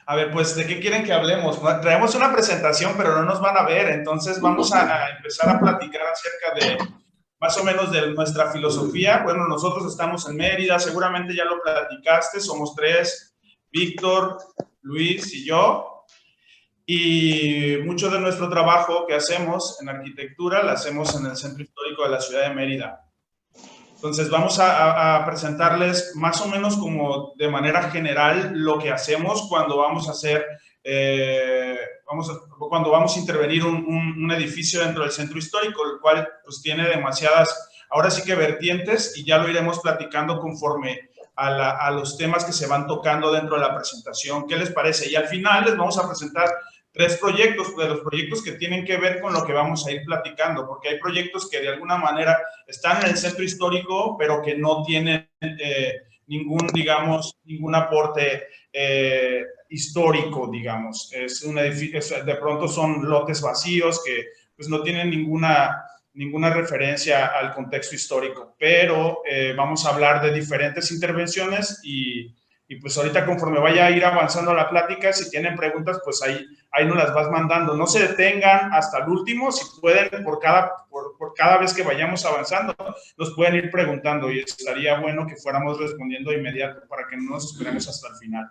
A ver, pues, ¿de qué quieren que hablemos? Traemos una presentación, pero no nos van a ver, entonces vamos a empezar a platicar acerca de, más o menos, de nuestra filosofía. Bueno, nosotros estamos en Mérida, seguramente ya lo platicaste, somos tres, Víctor, Luis y yo, y mucho de nuestro trabajo que hacemos en arquitectura lo hacemos en el centro histórico de la ciudad de Mérida. Entonces vamos a presentarles más o menos como de manera general lo que hacemos cuando vamos a hacer, cuando vamos a intervenir un edificio dentro del centro histórico, el cual pues tiene demasiadas, ahora sí que vertientes, y ya lo iremos platicando conforme a los temas que se van tocando dentro de la presentación. ¿Qué les parece? Y al final les vamos a presentar tres proyectos, de los proyectos que tienen que ver con lo que vamos a ir platicando, porque hay proyectos que de alguna manera están en el centro histórico, pero que no tienen ningún aporte histórico, digamos. Es un edificio, de pronto son lotes vacíos que pues no tienen ninguna referencia al contexto histórico, pero vamos a hablar de diferentes intervenciones y pues ahorita conforme vaya a ir avanzando la plática, si tienen preguntas, pues ahí nos las vas mandando. No se detengan hasta el último, si pueden, por cada vez que vayamos avanzando, nos pueden ir preguntando y estaría bueno que fuéramos respondiendo de inmediato para que no nos esperemos hasta el final.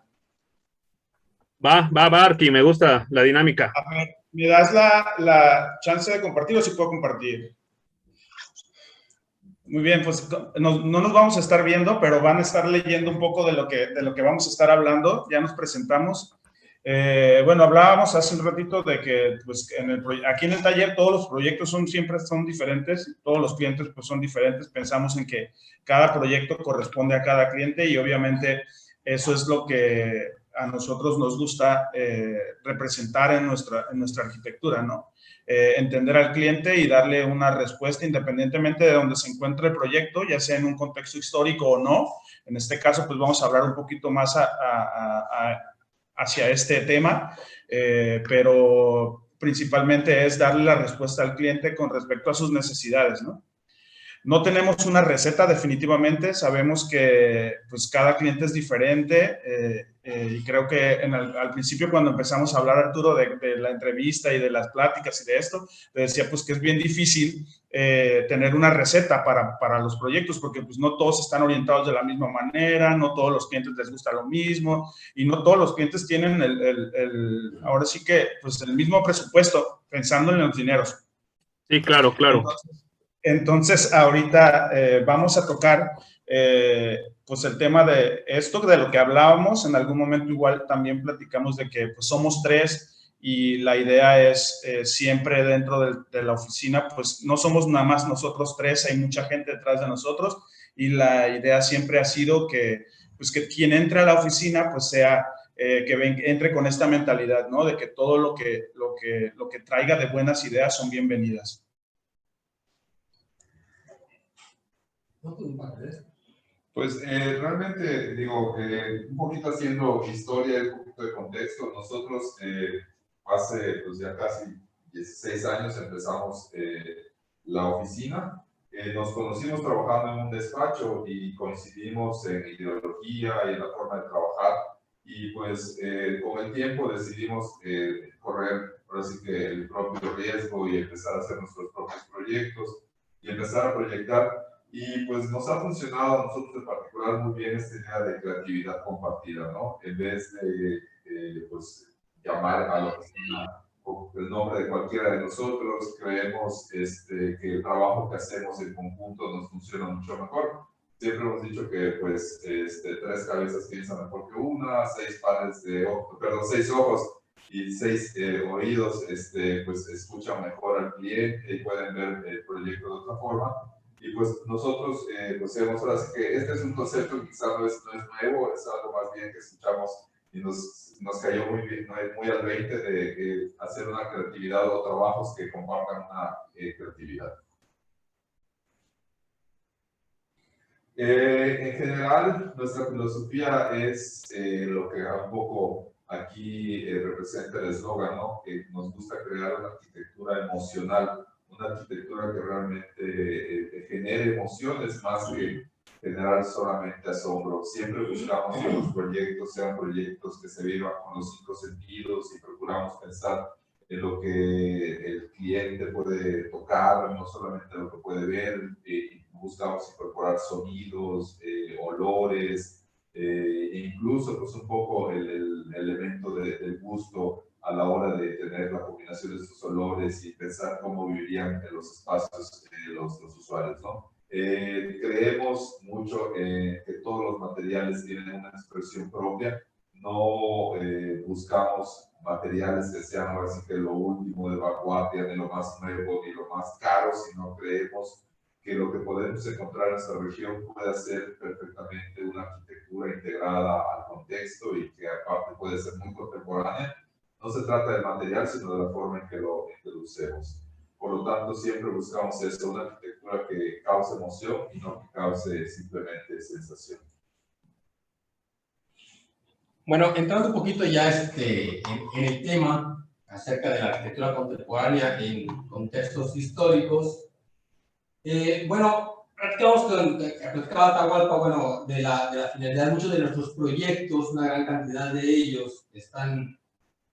Va, Arqui, me gusta la dinámica. A ver, ¿me das la chance de compartir o si puedo compartir? Muy bien, pues no nos vamos a estar viendo, pero van a estar leyendo un poco de lo que vamos a estar hablando. Ya nos presentamos. Bueno, hablábamos hace un ratito de que pues, aquí en el taller todos los proyectos siempre son diferentes, todos los clientes pues, son diferentes. Pensamos en que cada proyecto corresponde a cada cliente y obviamente eso es lo que a nosotros nos gusta representar en nuestra arquitectura, ¿no? Entender al cliente y darle una respuesta independientemente de donde se encuentre el proyecto, ya sea en un contexto histórico o no. En este caso, pues vamos a hablar un poquito más hacia este tema, pero principalmente es darle la respuesta al cliente con respecto a sus necesidades, ¿no? No tenemos una receta definitivamente, sabemos que pues, cada cliente es diferente y creo que al principio cuando empezamos a hablar, Arturo, de la entrevista y de las pláticas y de esto, te decía pues que es bien difícil tener una receta para los proyectos porque pues no todos están orientados de la misma manera, no todos los clientes les gusta lo mismo y no todos los clientes tienen ahora sí que pues el mismo presupuesto pensando en los dineros. Sí, claro. Entonces, ahorita vamos a tocar pues el tema de esto, de lo que hablábamos. En algún momento igual también platicamos de que pues, somos tres y la idea es siempre dentro de la oficina, pues no somos nada más nosotros tres, hay mucha gente detrás de nosotros y la idea siempre ha sido que, pues, que quien entre a la oficina pues sea... entre con esta mentalidad, ¿no? De que todo lo que traiga de buenas ideas son bienvenidas. Pues realmente, digo, un poquito haciendo historia, un poquito de contexto, nosotros hace pues, ya casi 16 años empezamos la oficina. Nos conocimos trabajando en un despacho y coincidimos en ideología y en la forma de trabajar. Y pues con el tiempo decidimos correr, ahora sí que el propio riesgo y empezar a hacer nuestros propios proyectos y empezar a proyectar. Y pues nos ha funcionado a nosotros en particular muy bien esta idea de creatividad compartida, ¿no? En vez de pues, llamar a la oficina con el nombre de cualquiera de nosotros, creemos que el trabajo que hacemos en conjunto nos funciona mucho mejor. Siempre hemos dicho que pues, tres cabezas piensan mejor que una, seis ojos y seis oídos pues, escuchan mejor al cliente y pueden ver el proyecto de otra forma. Y pues nosotros pues hemos ahora sí que este es un concepto que quizás no es nuevo, es algo más bien que escuchamos y nos cayó muy bien, muy al 20 de hacer una creatividad o trabajos que compartan una creatividad. En general, nuestra filosofía es lo que un poco aquí representa el eslogan, ¿no? Que nos gusta crear una arquitectura emocional, una arquitectura que realmente genere emociones más que generar solamente asombro. Siempre buscamos que los proyectos sean proyectos que se vivan con los 5 sentidos y procuramos pensar en lo que el cliente puede tocar, no solamente lo que puede ver. Buscamos incorporar sonidos, olores, e incluso pues un poco el elemento del gusto a la hora de tener la combinación de estos olores y pensar cómo vivirían en los espacios los usuarios, ¿no? Creemos mucho que todos los materiales tienen una expresión propia. No buscamos materiales que sean ahora sí que lo último de vanguardia, ni lo más nuevo, ni lo más caro, sino creemos que lo que podemos encontrar en esta región puede ser perfectamente una arquitectura integrada al contexto y que aparte puede ser muy contemporánea. No se trata del material, sino de la forma en que lo usemos. Por lo tanto, siempre buscamos eso, una arquitectura que cause emoción y no que cause simplemente sensación. Bueno, entrando un poquito ya en el tema acerca de la arquitectura contemporánea en contextos históricos, bueno, platicaba Atahualpa, bueno, de la finalidad. Muchos de nuestros proyectos, una gran cantidad de ellos, están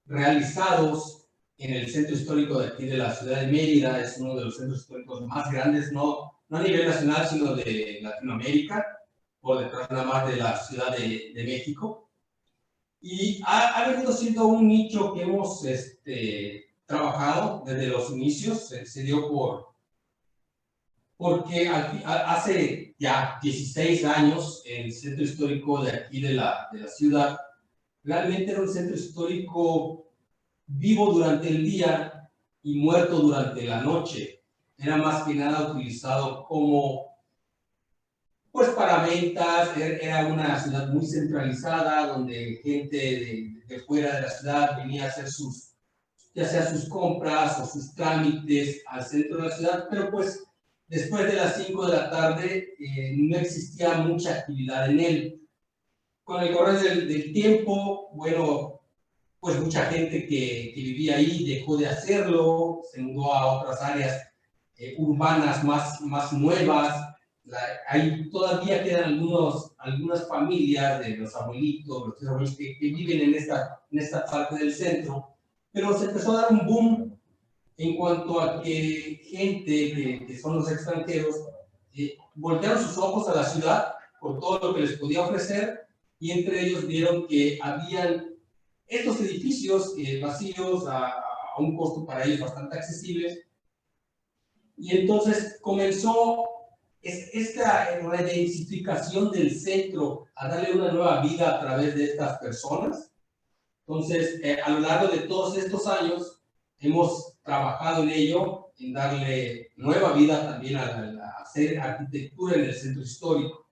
realizados en el centro histórico de aquí de la ciudad de Mérida. Es uno de los centros históricos más grandes, no a nivel nacional, sino de Latinoamérica, por detrás nada más de la Ciudad de México. Y ha venido siendo un nicho que hemos trabajado desde los inicios. Se dio porque hace ya 16 años el centro histórico de aquí de la ciudad realmente era un centro histórico vivo durante el día y muerto durante la noche. Era más que nada utilizado como, pues, para ventas. Era una ciudad muy centralizada, donde gente de fuera de la ciudad venía a hacer ya sea sus compras o sus trámites al centro de la ciudad, pero pues después de las 5 de la tarde no existía mucha actividad en él. Con el correr del tiempo, bueno, pues mucha gente que vivía ahí dejó de hacerlo, se mudó a otras áreas urbanas más nuevas. Ahí todavía quedan algunas familias de los abuelitos, los tíos abuelos que viven en esta parte del centro, pero se empezó a dar un boom en cuanto a que gente que son los extranjeros voltearon sus ojos a la ciudad por todo lo que les podía ofrecer, y entre ellos vieron que habían estos edificios vacíos a un costo para ellos bastante accesible, y entonces comenzó esta redensificación del centro a darle una nueva vida a través de estas personas. Entonces, a lo largo de todos estos años hemos trabajado en ello, en darle nueva vida también a hacer arquitectura en el centro histórico.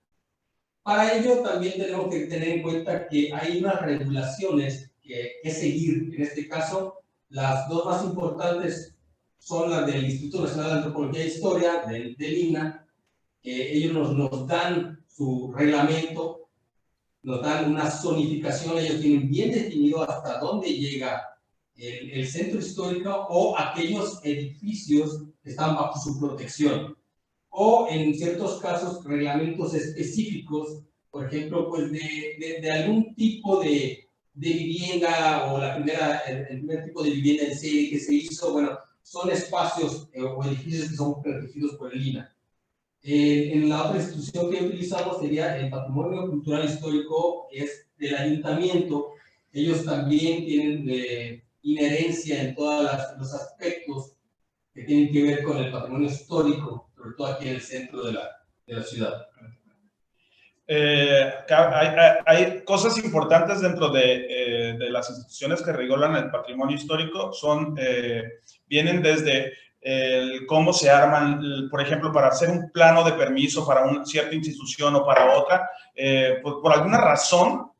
Para ello también tenemos que tener en cuenta que hay unas regulaciones que seguir. En este caso, las dos más importantes son las del Instituto Nacional de Antropología e Historia, del INAH, que ellos nos dan su reglamento, nos dan una zonificación. Ellos tienen bien definido hasta dónde llega el centro histórico o aquellos edificios que están bajo su protección, o en ciertos casos reglamentos específicos, por ejemplo, pues de algún tipo de vivienda, o el primer tipo de vivienda en serie que se hizo. Bueno, son espacios o edificios que son protegidos por el INAH. En la otra institución que utilizamos sería el Patrimonio Cultural Histórico, que es del Ayuntamiento. Ellos también tienen inherencia en todos los aspectos que tienen que ver con el patrimonio histórico, sobre todo aquí en el centro de la ciudad. Hay cosas importantes dentro de las instituciones que regulan el patrimonio histórico. Vienen desde cómo se arman, por ejemplo, para hacer un plano de permiso para una cierta institución o para otra. Por alguna razón,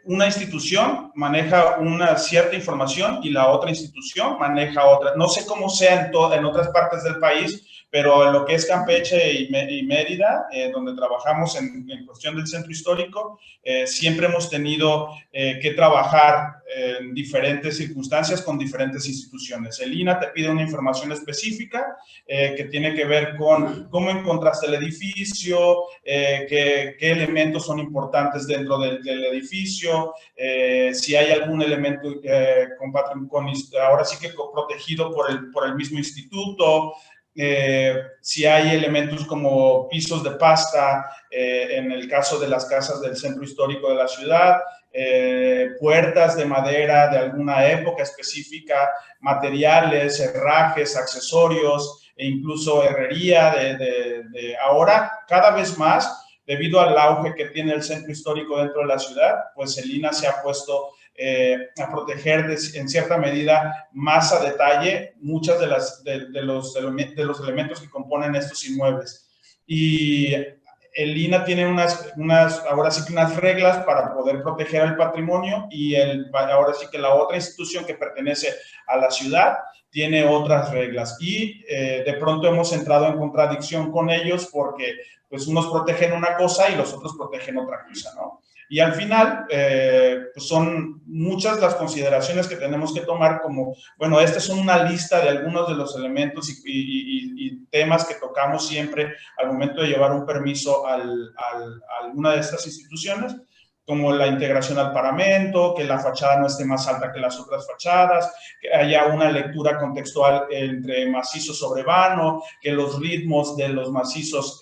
una institución maneja una cierta información y la otra institución maneja otra. No sé cómo sea en otras partes del país, pero en lo que es Campeche y Mérida, donde trabajamos en cuestión del centro histórico, siempre hemos tenido que trabajar en diferentes circunstancias con diferentes instituciones. El INAH te pide una información específica que tiene que ver con cómo encontraste el edificio, qué elementos son importantes dentro del edificio, si hay algún elemento ahora sí que protegido por el mismo instituto, si hay elementos como pisos de pasta, en el caso de las casas del centro histórico de la ciudad, puertas de madera de alguna época específica, materiales, herrajes, accesorios e incluso herrería ahora cada vez más, debido al auge que tiene el centro histórico dentro de la ciudad, pues el INAH se ha puesto a proteger en cierta medida más a detalle muchas de los elementos que componen estos inmuebles. Y el INAH tiene ahora sí que unas reglas para poder proteger el patrimonio y ahora sí que la otra institución que pertenece a la ciudad tiene otras reglas y de pronto hemos entrado en contradicción con ellos porque pues unos protegen una cosa y los otros protegen otra cosa, ¿no? Y al final, pues son muchas las consideraciones que tenemos que tomar como, bueno, esta es una lista de algunos de los elementos y temas que tocamos siempre al momento de llevar un permiso a alguna de estas instituciones, como la integración al paramento, que la fachada no esté más alta que las otras fachadas, que haya una lectura contextual entre macizo sobre vano, que los ritmos de los macizos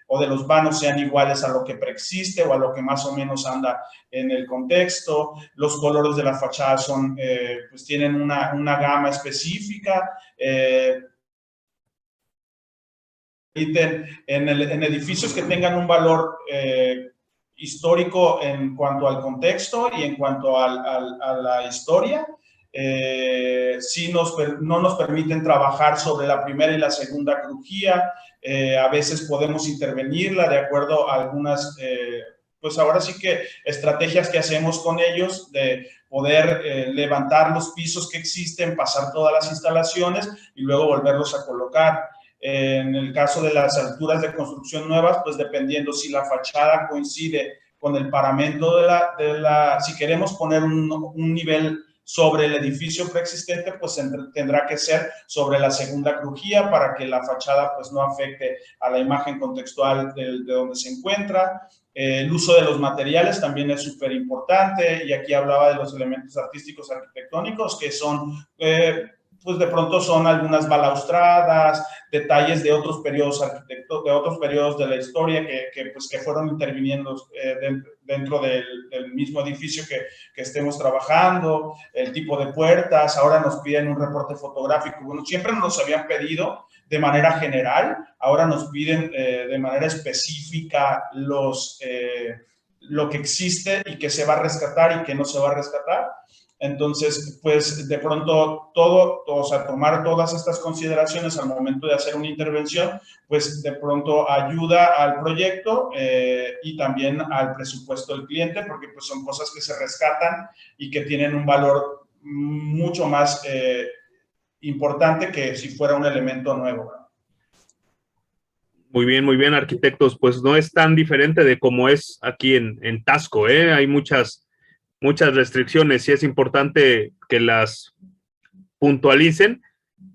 o de los vanos sean iguales a lo que preexiste o a lo que más o menos anda en el contexto. Los colores de la fachada pues tienen una gama específica. En edificios que tengan un valor histórico en cuanto al contexto y en cuanto a la historia, sí no nos permiten trabajar sobre la primera y la segunda crujía. A veces podemos intervenirla de acuerdo a algunas, pues ahora sí que estrategias que hacemos con ellos de poder levantar los pisos que existen, pasar todas las instalaciones y luego volverlos a colocar. En el caso de las alturas de construcción nuevas, pues dependiendo si la fachada coincide con el paramento si queremos poner un nivel sobre el edificio preexistente, pues tendrá que ser sobre la segunda crujía para que la fachada pues no afecte a la imagen contextual de donde se encuentra. El uso de los materiales también es súper importante y aquí hablaba de los elementos artísticos arquitectónicos que son pues de pronto son algunas balaustradas, detalles de otros periodos de la historia que fueron interviniendo dentro del mismo edificio que estemos trabajando, el tipo de puertas. Ahora nos piden un reporte fotográfico. Bueno, siempre nos los habían pedido de manera general, ahora nos piden de manera específica lo que existe y que se va a rescatar y que no se va a rescatar. Entonces, pues de pronto tomar todas estas consideraciones al momento de hacer una intervención, pues de pronto ayuda al proyecto y también al presupuesto del cliente, porque pues son cosas que se rescatan y que tienen un valor mucho más importante que si fuera un elemento nuevo. Muy bien, arquitectos. Pues no es tan diferente de como es aquí en Taxco, ¿eh? Hay muchas restricciones y es importante que las puntualicen.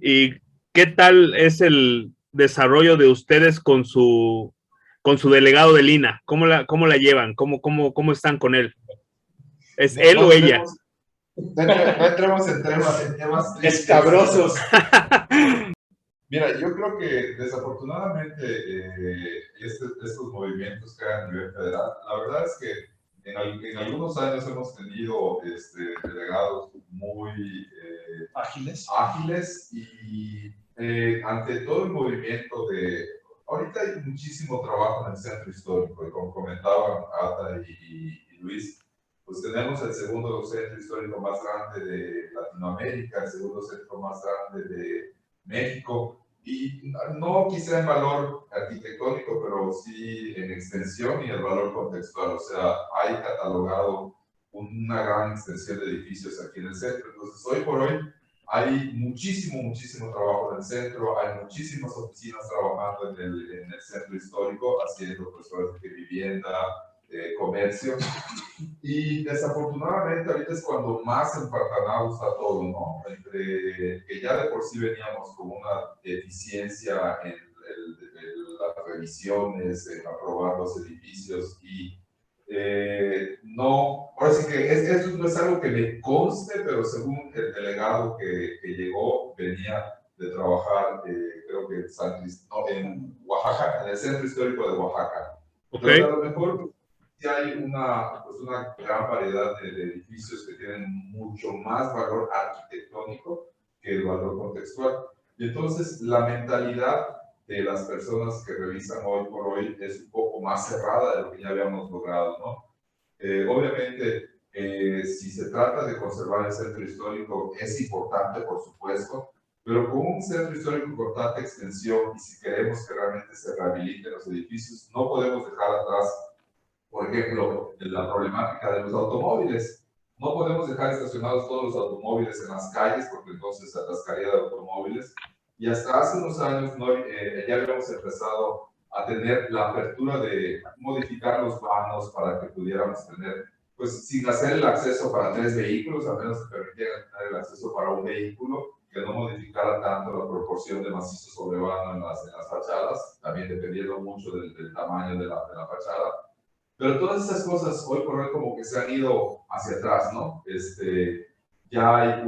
¿Y qué tal es el desarrollo de ustedes con su delegado del INAH? ¿Cómo la llevan? ¿Cómo están con él? ¿Es él o ella? No entremos en temas escabrosos. Mira, yo creo que desafortunadamente estos movimientos que hay a nivel federal, la verdad es que en algunos años hemos tenido delegados muy ágiles y ante todo el movimiento ahorita hay muchísimo trabajo en el centro histórico y como comentaban Ata y Luis, pues tenemos el segundo centro histórico más grande de Latinoamérica, el segundo centro más grande de México. Y no quizá en valor arquitectónico, pero sí en extensión y el valor contextual. O sea, hay catalogado una gran extensión de edificios aquí en el centro. Entonces, hoy por hoy hay muchísimo trabajo en el centro, hay muchísimas oficinas trabajando en el centro histórico, haciendo pues vivienda, comercio. Y desafortunadamente ahorita es cuando más empantanado está todo, ¿no? Entre que ya de por sí veníamos con una deficiencia en las revisiones, en aprobar los edificios y no, ahora sí que esto no es algo que me conste, pero según el delegado que llegó, venía de trabajar, creo que en Oaxaca, en el centro histórico de Oaxaca. Okay. Entonces, a lo mejor sí hay una gran variedad de edificios que tienen mucho más valor arquitectónico que el valor contextual. Y entonces, la mentalidad de las personas que revisan hoy por hoy es un poco más cerrada de lo que ya habíamos logrado, ¿no? Obviamente, si se trata de conservar el centro histórico, es importante, por supuesto, pero con un centro histórico con tanta extensión y si queremos que realmente se rehabiliten los edificios, no podemos dejar atrás, por ejemplo, la problemática de los automóviles. No podemos dejar estacionados todos los automóviles en las calles porque entonces se atascaría de automóviles. Y hasta hace unos años ya habíamos empezado a tener la apertura de modificar los vanos para que pudiéramos tener, pues sin hacer el acceso para 3 vehículos, al menos se permitiera tener el acceso para un vehículo, que no modificara tanto la proporción de macizo sobre vano en las fachadas, también dependiendo mucho del tamaño de la fachada. Pero todas esas cosas hoy por hoy como que se han ido hacia atrás, ¿no? Ya hay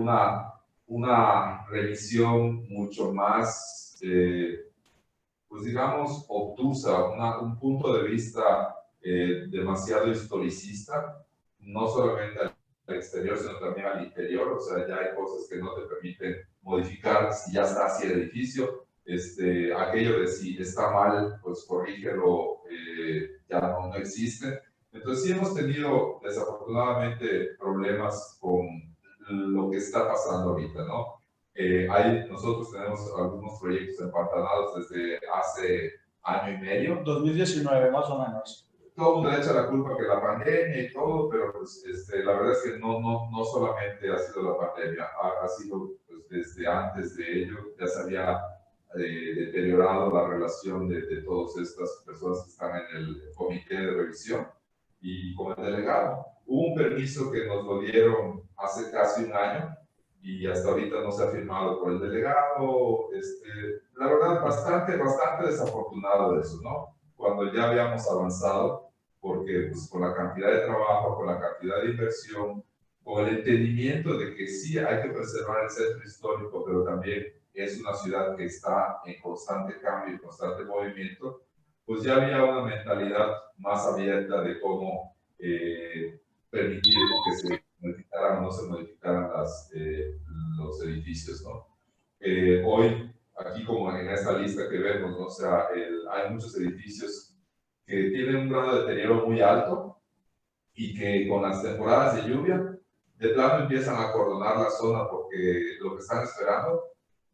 una revisión mucho más, pues digamos, obtusa, un punto de vista demasiado historicista, no solamente al exterior, sino también al interior. O sea, ya hay cosas que no te permiten modificar si ya está así el edificio. Aquello de si está mal, pues corrígelo, ya no existe. Entonces sí hemos tenido desafortunadamente problemas con lo que está pasando ahorita, ¿no? Nosotros tenemos algunos proyectos empantanados desde hace año y medio. 2019, más o menos. Todo el mundo le echa la culpa que la pandemia y todo, pero pues, la verdad es que no solamente ha sido la pandemia, ha sido pues, desde antes de ello, ya se había deteriorado la relación de todas estas personas que están en el comité de revisión y con el delegado. Hubo un permiso que nos lo dieron hace casi un año y hasta ahorita no se ha firmado por el delegado. La verdad, bastante desafortunado eso, ¿no? Cuando ya habíamos avanzado, porque pues, con la cantidad de trabajo, con la cantidad de inversión, con el entendimiento de que sí hay que preservar el centro histórico, pero también es una ciudad que está en constante cambio y constante movimiento, pues ya había una mentalidad más abierta de cómo permitir que se modificaran o no se modificaran los edificios, ¿no? Hoy, aquí como en esta lista que vemos, ¿no? O sea, hay muchos edificios que tienen un grado de deterioro muy alto y que con las temporadas de lluvia, de plano empiezan a acordonar la zona porque lo que están esperando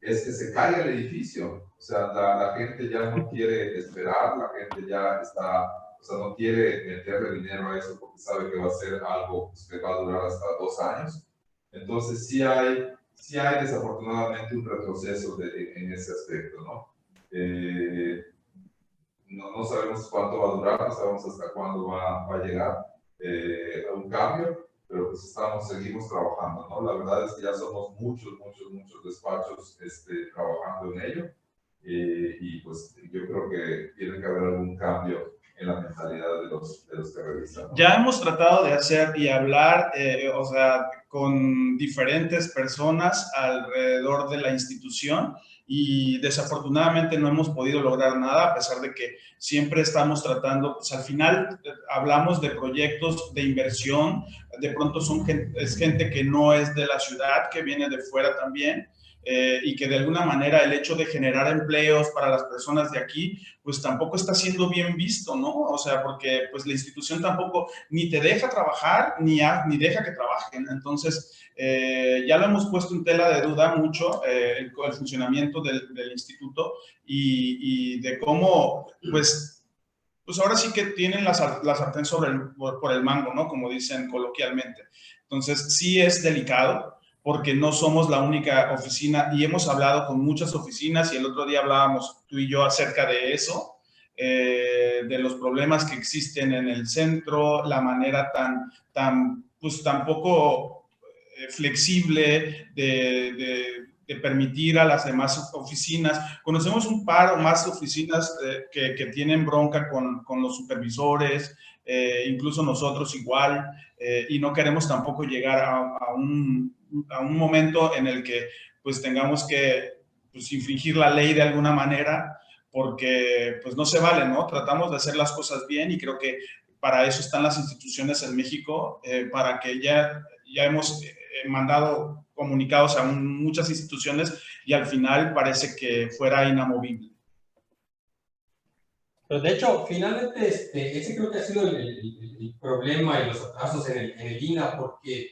es que se caiga el edificio. O sea, la gente ya no quiere esperar, la gente ya no quiere meterle dinero a eso porque sabe que va a ser algo pues, que va a durar hasta 2 años. Entonces, sí hay desafortunadamente un retroceso en ese aspecto, ¿no? No sabemos cuánto va a durar, no sabemos hasta cuándo va a llegar a un cambio, pero pues seguimos trabajando, ¿no? La verdad es que ya somos muchos despachos trabajando en ello y pues yo creo que tiene que haber algún cambio en la mentalidad de los que revisan, ¿no? Ya hemos tratado de hacer y hablar, o sea, con diferentes personas alrededor de la institución y desafortunadamente no hemos podido lograr nada, a pesar de que siempre estamos tratando, pues al final hablamos de proyectos de inversión, de pronto es gente que no es de la ciudad, que viene de fuera también, y que de alguna manera el hecho de generar empleos para las personas de aquí, pues tampoco está siendo bien visto, ¿no? O sea, porque pues la institución tampoco ni te deja trabajar, ni deja que trabajen. Entonces, ya lo hemos puesto en tela de duda mucho, el funcionamiento del instituto y de cómo, pues ahora sí que tienen la sartén por el mango, ¿no? Como dicen coloquialmente. Entonces, sí es delicado, porque no somos la única oficina y hemos hablado con muchas oficinas y el otro día hablábamos tú y yo acerca de eso. de los problemas que existen en el centro, la manera pues tan poco flexible de permitir a las demás oficinas. Conocemos un par o más oficinas que tienen bronca con los supervisores, incluso nosotros igual, y no queremos tampoco llegar a un momento en el que pues tengamos que pues, infringir la ley de alguna manera, porque pues no se vale, ¿no? Tratamos de hacer las cosas bien y creo que para eso están las instituciones en México, para que ya hemos mandado comunicados a muchas instituciones y al final parece que fuera inamovible. Pero de hecho, finalmente, ese creo que ha sido el problema y los atrasos en el INAH, porque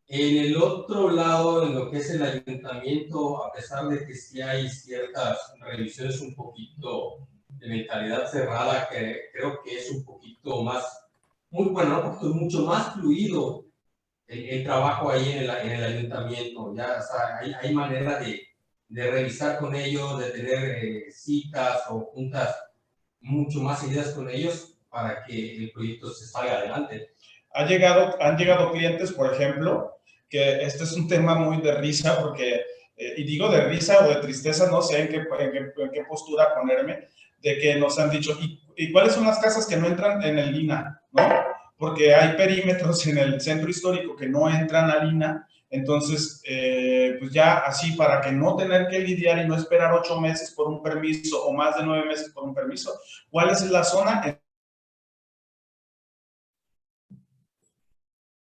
en el otro lado, en lo que es el ayuntamiento, a pesar de que sí hay ciertas revisiones un poquito de mentalidad cerrada, que creo que es un poquito más, mucho más fluido el trabajo ahí en el ayuntamiento. Ya, o sea, hay manera de revisar con ellos, de tener citas o juntas mucho más seguidas con ellos para que el proyecto se salga adelante. Han llegado clientes, por ejemplo, que este es un tema muy de risa, porque, y digo de risa o de tristeza, no sé en qué postura ponerme, de que nos han dicho, ¿y cuáles son las casas que no entran en el INAH? ¿No? Porque hay perímetros en el centro histórico que no entran al INAH, entonces, pues ya así, para que no tener que lidiar y no esperar 8 meses por un permiso o más de 9 meses por un permiso, ¿cuál es la zona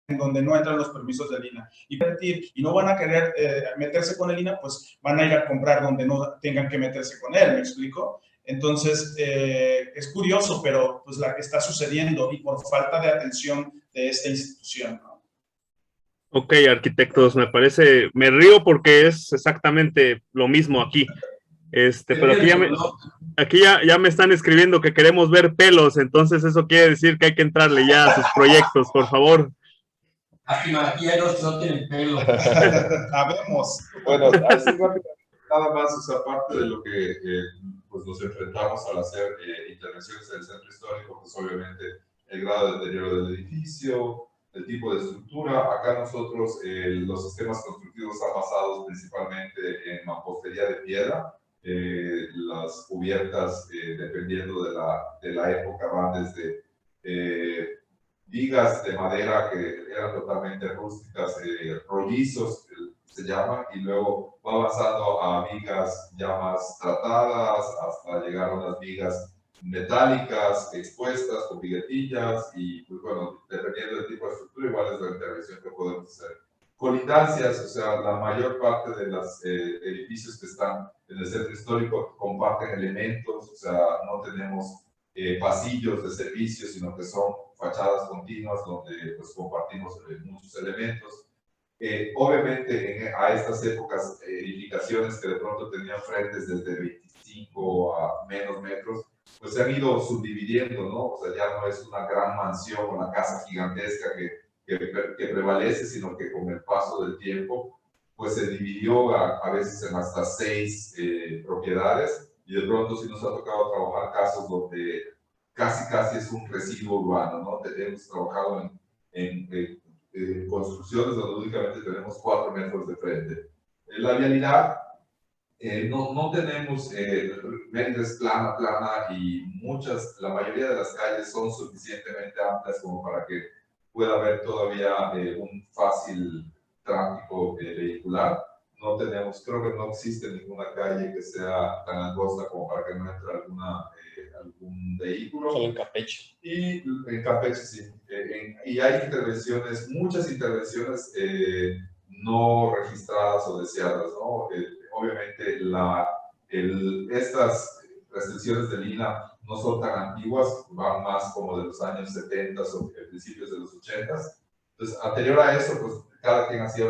en donde no entran los permisos del INAH? Y no van a querer meterse con el INAH, pues van a ir a comprar donde no tengan que meterse con él, ¿me explico? Entonces, es curioso, pero pues la que está sucediendo y por falta de atención de esta institución, ¿no? Ok, arquitectos, me río porque es exactamente lo mismo aquí. Pero aquí ya me están escribiendo que queremos ver pelos, entonces eso quiere decir que hay que entrarle ya a sus proyectos, por favor. Aquí hay los que no tienen pelo. Sabemos. Bueno, así rápidamente, nada más, o sea, aparte de lo que pues nos enfrentamos al hacer intervenciones en el centro histórico, pues obviamente el grado de deterioro del edificio, el tipo de estructura. Acá nosotros los sistemas constructivos están basados principalmente en mampostería de piedra. Las cubiertas, dependiendo de la época, van desde vigas de madera que eran totalmente rústicas, rollizos se llama, y luego va avanzando a vigas ya más tratadas hasta llegar a unas vigas metálicas expuestas con viguetillas, y pues bueno, dependiendo del tipo de estructura, igual es la intervención que podemos hacer. Colindancias, o sea, la mayor parte de los edificios que están en el centro histórico comparten elementos, o sea, no tenemos pasillos de servicio, sino que son fachadas continuas donde pues compartimos muchos elementos. Obviamente a estas épocas, edificaciones que de pronto tenían frentes desde 25 a menos metros, pues se han ido subdividiendo, ¿no? O sea, ya no es una gran mansión, una casa gigantesca que prevalece, sino que con el paso del tiempo, pues se dividió a veces en hasta 6 propiedades, y de pronto sí nos ha tocado trabajar casos donde casi es un residuo urbano, ¿no? Hemos trabajado en construcciones donde únicamente tenemos 4 metros de frente. La vialidad, no tenemos, Mérida es plana, y la mayoría de las calles son suficientemente amplias como para que pueda haber todavía un fácil tráfico vehicular. No tenemos, creo que no existe ninguna calle que sea tan angosta como para que no entre algún vehículo. Solo en Campeche. Y en Campeche sí. Y hay intervenciones, muchas intervenciones no registradas o deseadas, ¿no? Obviamente estas restricciones del INAH no son tan antiguas, van más como de los años 70 o principios de los 80. Entonces, anterior a eso, pues cada quien hacía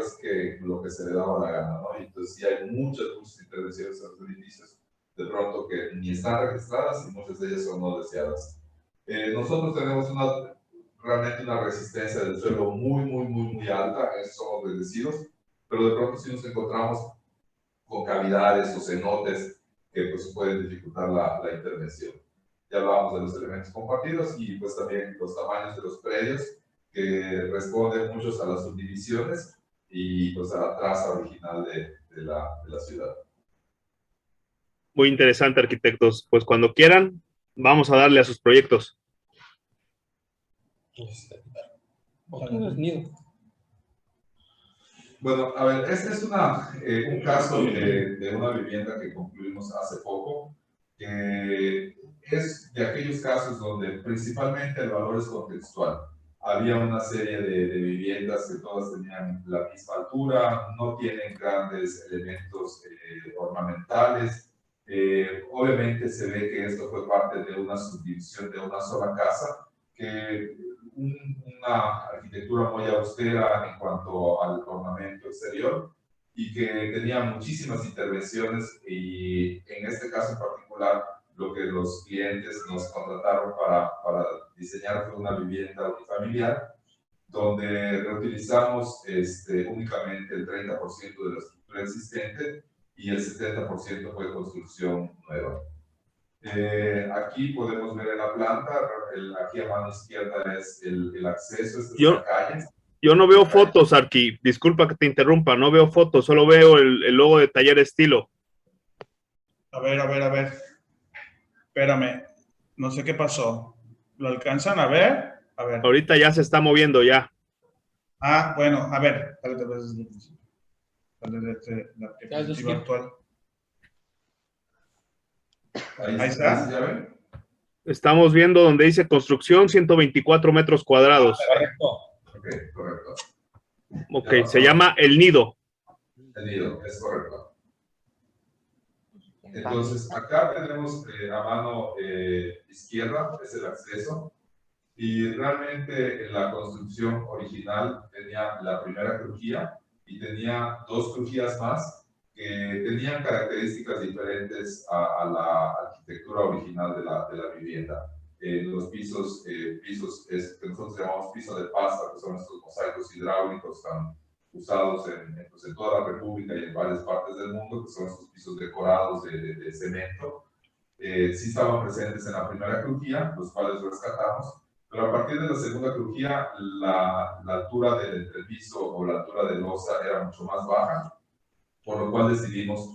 lo que se le daba la gana, ¿no? Y entonces sí hay muchas intervenciones en los edificios, de pronto que ni están registradas y muchas de ellas son no deseadas. Nosotros tenemos realmente una resistencia del suelo muy alta, somos bendecidos, pero de pronto sí nos encontramos con cavidades o cenotes que pues pueden dificultar la intervención. ya hablábamos de los elementos compartidos y pues también los tamaños de los predios que responden muchos a las subdivisiones y pues a la traza original de la ciudad. Muy interesante, arquitectos. Pues cuando quieran, vamos a darle a sus proyectos. Bueno, a ver, este es un caso de una vivienda que concluimos hace poco, que es de aquellos casos donde principalmente el valor es contextual. Había una serie de viviendas que todas tenían la misma altura, no tienen grandes elementos ornamentales. Obviamente se ve que esto fue parte de una subdivisión de una sola casa, que una arquitectura muy austera en cuanto al ornamento exterior y que tenía muchísimas intervenciones, y en este caso en particular lo que los clientes nos contrataron para diseñar fue una vivienda unifamiliar donde reutilizamos únicamente el 30% de la estructura existente y el 70% fue construcción nueva. Aquí podemos ver en la planta, aquí a mano izquierda es el acceso, esta es la calle. Yo no veo fotos, Arqui, disculpa que te interrumpa, no veo fotos, solo veo el logo de Taller Estilo. A ver. Espérame, no sé qué pasó. ¿Lo alcanzan a ver? A ver. Ahorita ya se está moviendo ya. Ah, bueno, a ver. La diapositiva actual. Ahí está. ¿Ya ven? Estamos viendo donde dice construcción 124 metros cuadrados. Correcto. Ok, correcto. Ok, se llama El Nido. El nido, es correcto. Entonces, acá tenemos a mano izquierda, es el acceso, y realmente en la construcción original tenía la primera crujía y tenía dos crujías más que tenían características diferentes a la arquitectura original de la vivienda. Los pisos, que nosotros llamamos piso de pasta, que son estos mosaicos hidráulicos tan usados en toda la República y en varias partes del mundo, que son estos pisos decorados de cemento. Sí estaban presentes en la primera crujía, los cuales rescatamos, pero a partir de la segunda crujía, la altura del entrepiso o la altura de losa era mucho más baja, por lo cual decidimos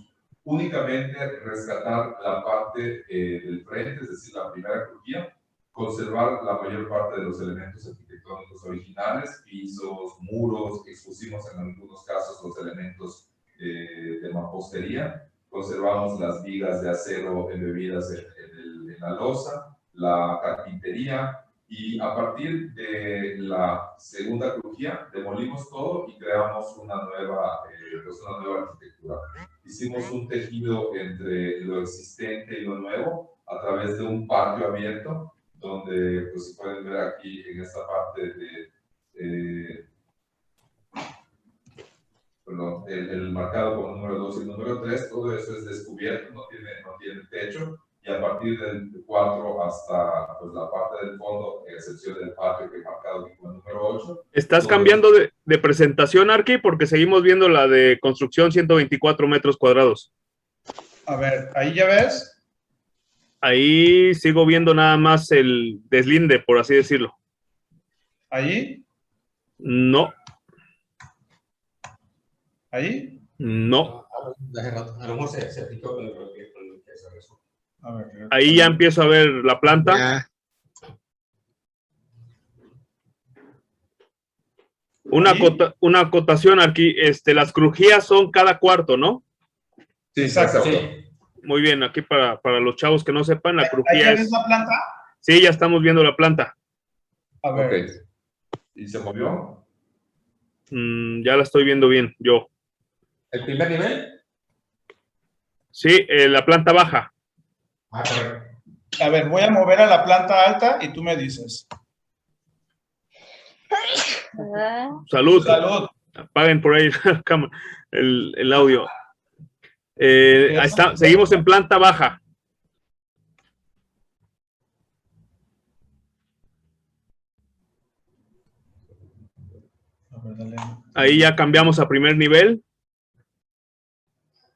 únicamente rescatar la parte del frente, es decir, la primera crujía, conservar la mayor parte de los elementos arquitectónicos originales, pisos, muros, expusimos en algunos casos los elementos de mampostería, conservamos las vigas de acero embebidas en la losa, la carpintería, y a partir de la segunda crujía demolimos todo y creamos una nueva arquitectura. Hicimos un tejido entre lo existente y lo nuevo a través de un patio abierto, donde pues, se pueden ver aquí en esta parte el marcado con el número 2 y el número 3, todo eso es descubierto, no tiene techo, y a partir del 4 hasta pues, la parte del fondo, a excepción del patio que he marcado aquí con el número 8. ¿Estás cambiando de presentación, Arqui? Porque seguimos viendo la de construcción 124 metros cuadrados. A ver, ahí ya ves. Ahí sigo viendo nada más el deslinde, por así decirlo. ¿Ahí? No. ¿Ahí? No. A lo mejor se aplicó con lo que se resuelve. A ver. Ahí ya empiezo a ver la planta. Ya. Una acotación aquí. Las crujías son cada cuarto, ¿no? Sí, exacto. Sí. Muy bien, aquí para los chavos que no sepan, la ¿Ahí crujía ya es... ves la planta? Sí, ya estamos viendo la planta. A ver. Ok. ¿Y se movió? Ya la estoy viendo bien, yo. ¿El primer nivel? Sí, la planta baja. Ah, correcto. A ver, voy a mover a la planta alta y tú me dices. Salud. Salud. Apaguen por ahí el audio. Ahí está, seguimos en planta baja. A ver, dale. Ahí ya cambiamos a primer nivel.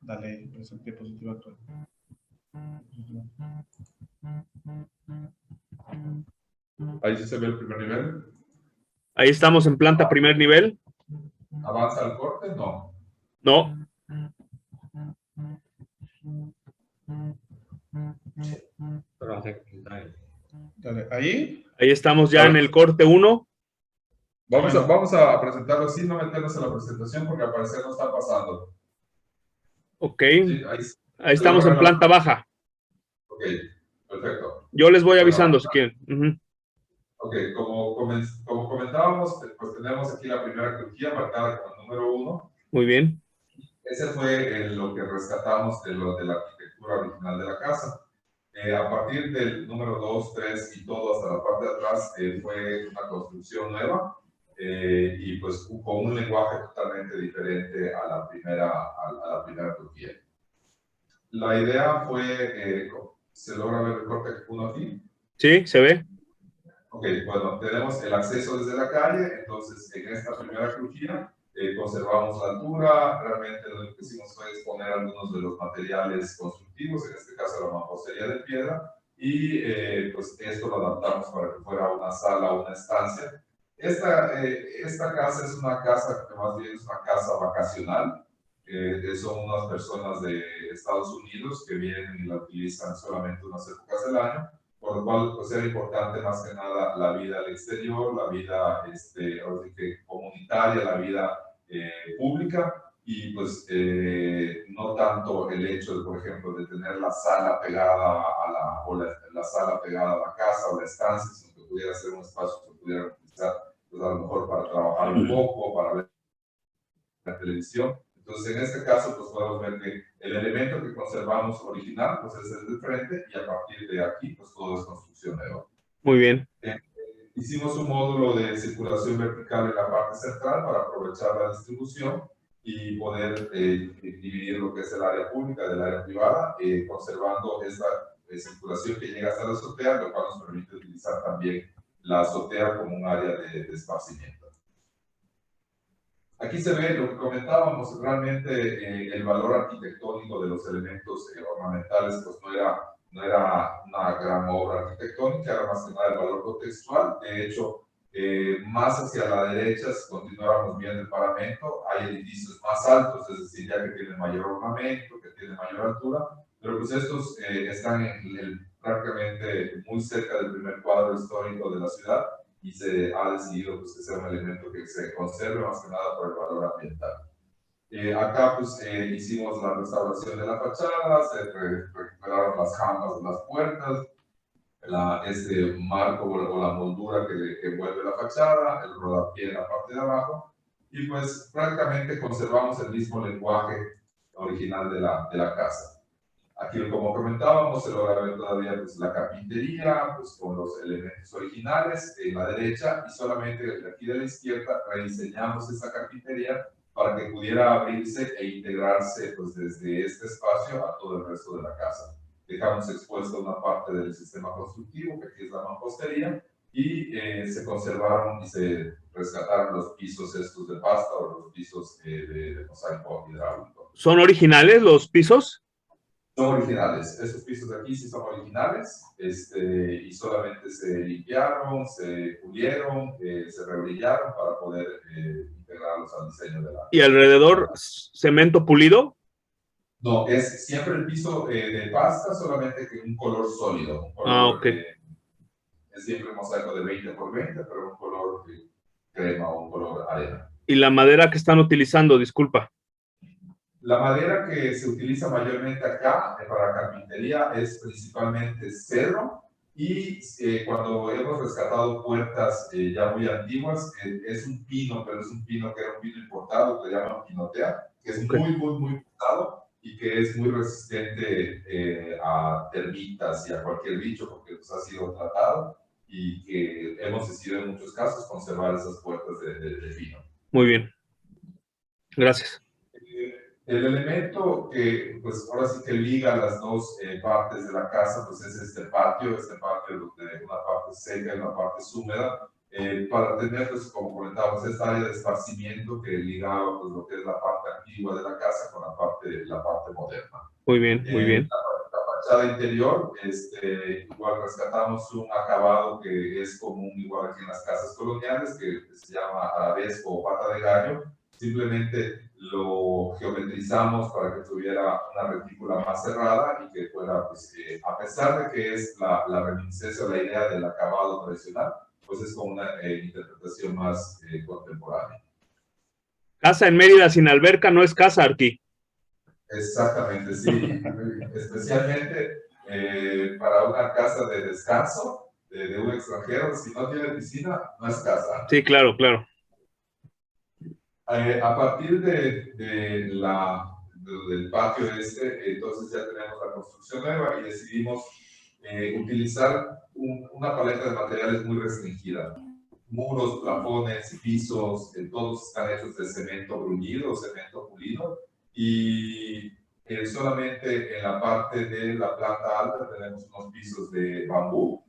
Dale, es el diapositiva actual. Ahí sí se ve el primer nivel. Ahí estamos en planta primer nivel. ¿Avanza el corte? No. No. Dale, ahí. Ahí estamos ya en el corte 1. Vamos a presentarlo sin no meternos en la presentación porque al parecer no está pasando. Ok. Sí, Ahí estamos en planta baja. Ok, perfecto. Yo les voy avisando Bueno, si quieren. Ujú. ok, como comentábamos, pues tenemos aquí la primera crujía marcada como número 1. Muy bien. Ese fue lo que rescatamos de la arquitectura original de la casa. A partir del número 2, 3 y todo hasta la parte de atrás fue una construcción nueva y pues con un lenguaje totalmente diferente a la primera crujía. La idea fue, ¿se logra ver el corte 1 aquí? Sí, se ve. Ok, bueno, tenemos el acceso desde la calle, entonces en esta primera crujía conservamos la altura, realmente lo que hicimos fue exponer algunos de los materiales constructivos, en este caso la mampostería de piedra, y pues esto lo adaptamos para que fuera una sala o una estancia. Esta casa es una casa que más bien es una casa vacacional, son unas personas de Estados Unidos que vienen y la utilizan solamente unas épocas del año, por lo cual pues, era importante más que nada la vida al exterior, la vida comunitaria, la vida pública, y pues no tanto el hecho de, por ejemplo, de tener la sala pegada la sala pegada a la casa o la estancia, sino que pudiera ser un espacio que pudieran utilizar pues, a lo mejor para trabajar un poco, para ver la televisión. Entonces, en este caso, pues podemos ver que el elemento que conservamos original, pues es el de frente, y a partir de aquí, pues todo es construcción nueva. Muy bien. Hicimos un módulo de circulación vertical en la parte central para aprovechar la distribución y poder dividir lo que es el área pública del área privada, conservando esta circulación que llega hasta la azotea, lo cual nos permite utilizar también la azotea como un área de esparcimiento. Aquí se ve lo que comentábamos, realmente el valor arquitectónico de los elementos ornamentales, pues no era una gran obra arquitectónica, era más que nada el valor contextual. De hecho, más hacia la derecha, si continuáramos viendo el paramento, hay edificios más altos, es decir, ya que tienen mayor ornamento, que tienen mayor altura, pero pues estos están prácticamente muy cerca del primer cuadro histórico de la ciudad, y se ha decidido pues, que sea un elemento que se conserve más que nada por el valor ambiental. Acá pues hicimos la restauración de la fachada, se recuperaron las jambas de las puertas, este marco o la moldura que envuelve la fachada, el rodapié en la parte de abajo, y pues prácticamente conservamos el mismo lenguaje original de la casa. Aquí, como comentábamos, se logra ver todavía pues, la carpintería pues, con los elementos originales en la derecha, y solamente de aquí de la izquierda rediseñamos esa carpintería para que pudiera abrirse e integrarse pues, desde este espacio a todo el resto de la casa. Dejamos expuesta una parte del sistema constructivo, que aquí es la mampostería, y se conservaron y se rescataron los pisos estos de pasta o los pisos de mosaico hidráulico. ¿Son originales los pisos? Son originales, esos pisos de aquí sí son originales, y solamente se limpiaron, se pulieron, se rebrillaron para poder integrarlos al diseño de la... ¿Y alrededor cemento pulido? No, es siempre el piso de pasta, solamente que un color sólido. Un color, ok. Es siempre un mosaico de 20 por 20, pero un color crema o un color arena. ¿Y la madera que están utilizando, disculpa? La madera que se utiliza mayormente acá para carpintería es principalmente cedro, y cuando hemos rescatado puertas ya muy antiguas, es un pino, pero es un pino que era un pino importado, que le llaman pinotea, que es muy pesado y que es muy resistente a termitas y a cualquier bicho porque pues, ha sido tratado, y que hemos decidido en muchos casos conservar esas puertas de pino. Muy bien. Gracias. El elemento que, pues ahora sí que liga las dos partes de la casa, pues es este patio donde una parte seca y una parte húmeda, para tener, pues como comentábamos, esta área de esparcimiento que ligaba pues lo que es la parte antigua de la casa con la parte moderna. Muy bien, muy bien. La fachada interior, igual rescatamos un acabado que es común igual aquí en las casas coloniales, que se llama arabesco o pata de gallo. Simplemente lo geometrizamos para que tuviera una retícula más cerrada y que fuera, pues, a pesar de que es la reminiscencia o la idea del acabado tradicional, pues es como una interpretación más contemporánea. Casa en Mérida sin alberca no es casa, Arqui. Exactamente, sí. Especialmente para una casa de descanso de un extranjero, si no tiene piscina, no es casa. Sí, claro, claro. A partir del patio entonces ya tenemos la construcción nueva y decidimos utilizar una paleta de materiales muy restringida. Muros, plafones, pisos, todos están hechos de cemento bruñido, cemento pulido, y solamente en la parte de la planta alta tenemos unos pisos de bambú.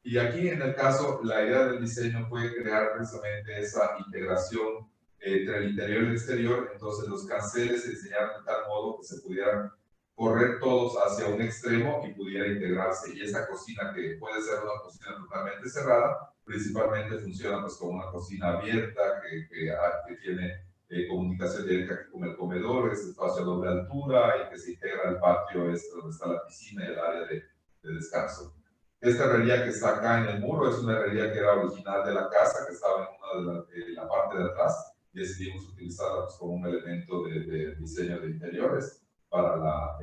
Y aquí, en el caso, la idea del diseño fue crear precisamente esa integración entre el interior y el exterior. Entonces, los canceles se diseñaron de tal modo que se pudieran correr todos hacia un extremo y pudiera integrarse. Y esa cocina, que puede ser una cocina totalmente cerrada, principalmente funciona pues como una cocina abierta que tiene comunicación directa con el comedor, es espacio a doble altura y que se integra al patio donde está la piscina y el área de descanso. Esta herrería que está acá en el muro es una herrería que era original de la casa, que estaba en una de la parte de atrás, y decidimos utilizarla pues, como un elemento de diseño de interiores para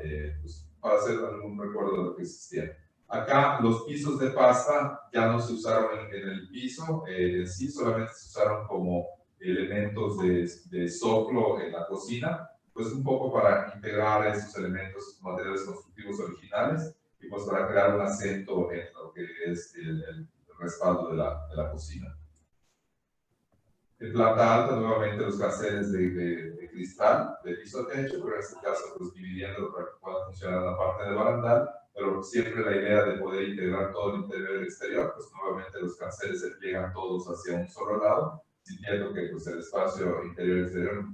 hacer algún recuerdo de lo que existía. Acá los pisos de pasta ya no se usaron en el piso, sí, solamente se usaron como elementos de soclo en la cocina, pues un poco para integrar esos elementos, materiales constructivos originales, y pues para crear un acento en lo que es el respaldo de la cocina. En planta alta, nuevamente los canceles de cristal, de piso a techo, pero en este caso pues dividiendo para que pueda funcionar la parte de barandal, pero siempre la idea de poder integrar todo el interior y el exterior, pues nuevamente los canceles se pliegan todos hacia un solo lado, sintiendo que pues, el espacio interior y exterior no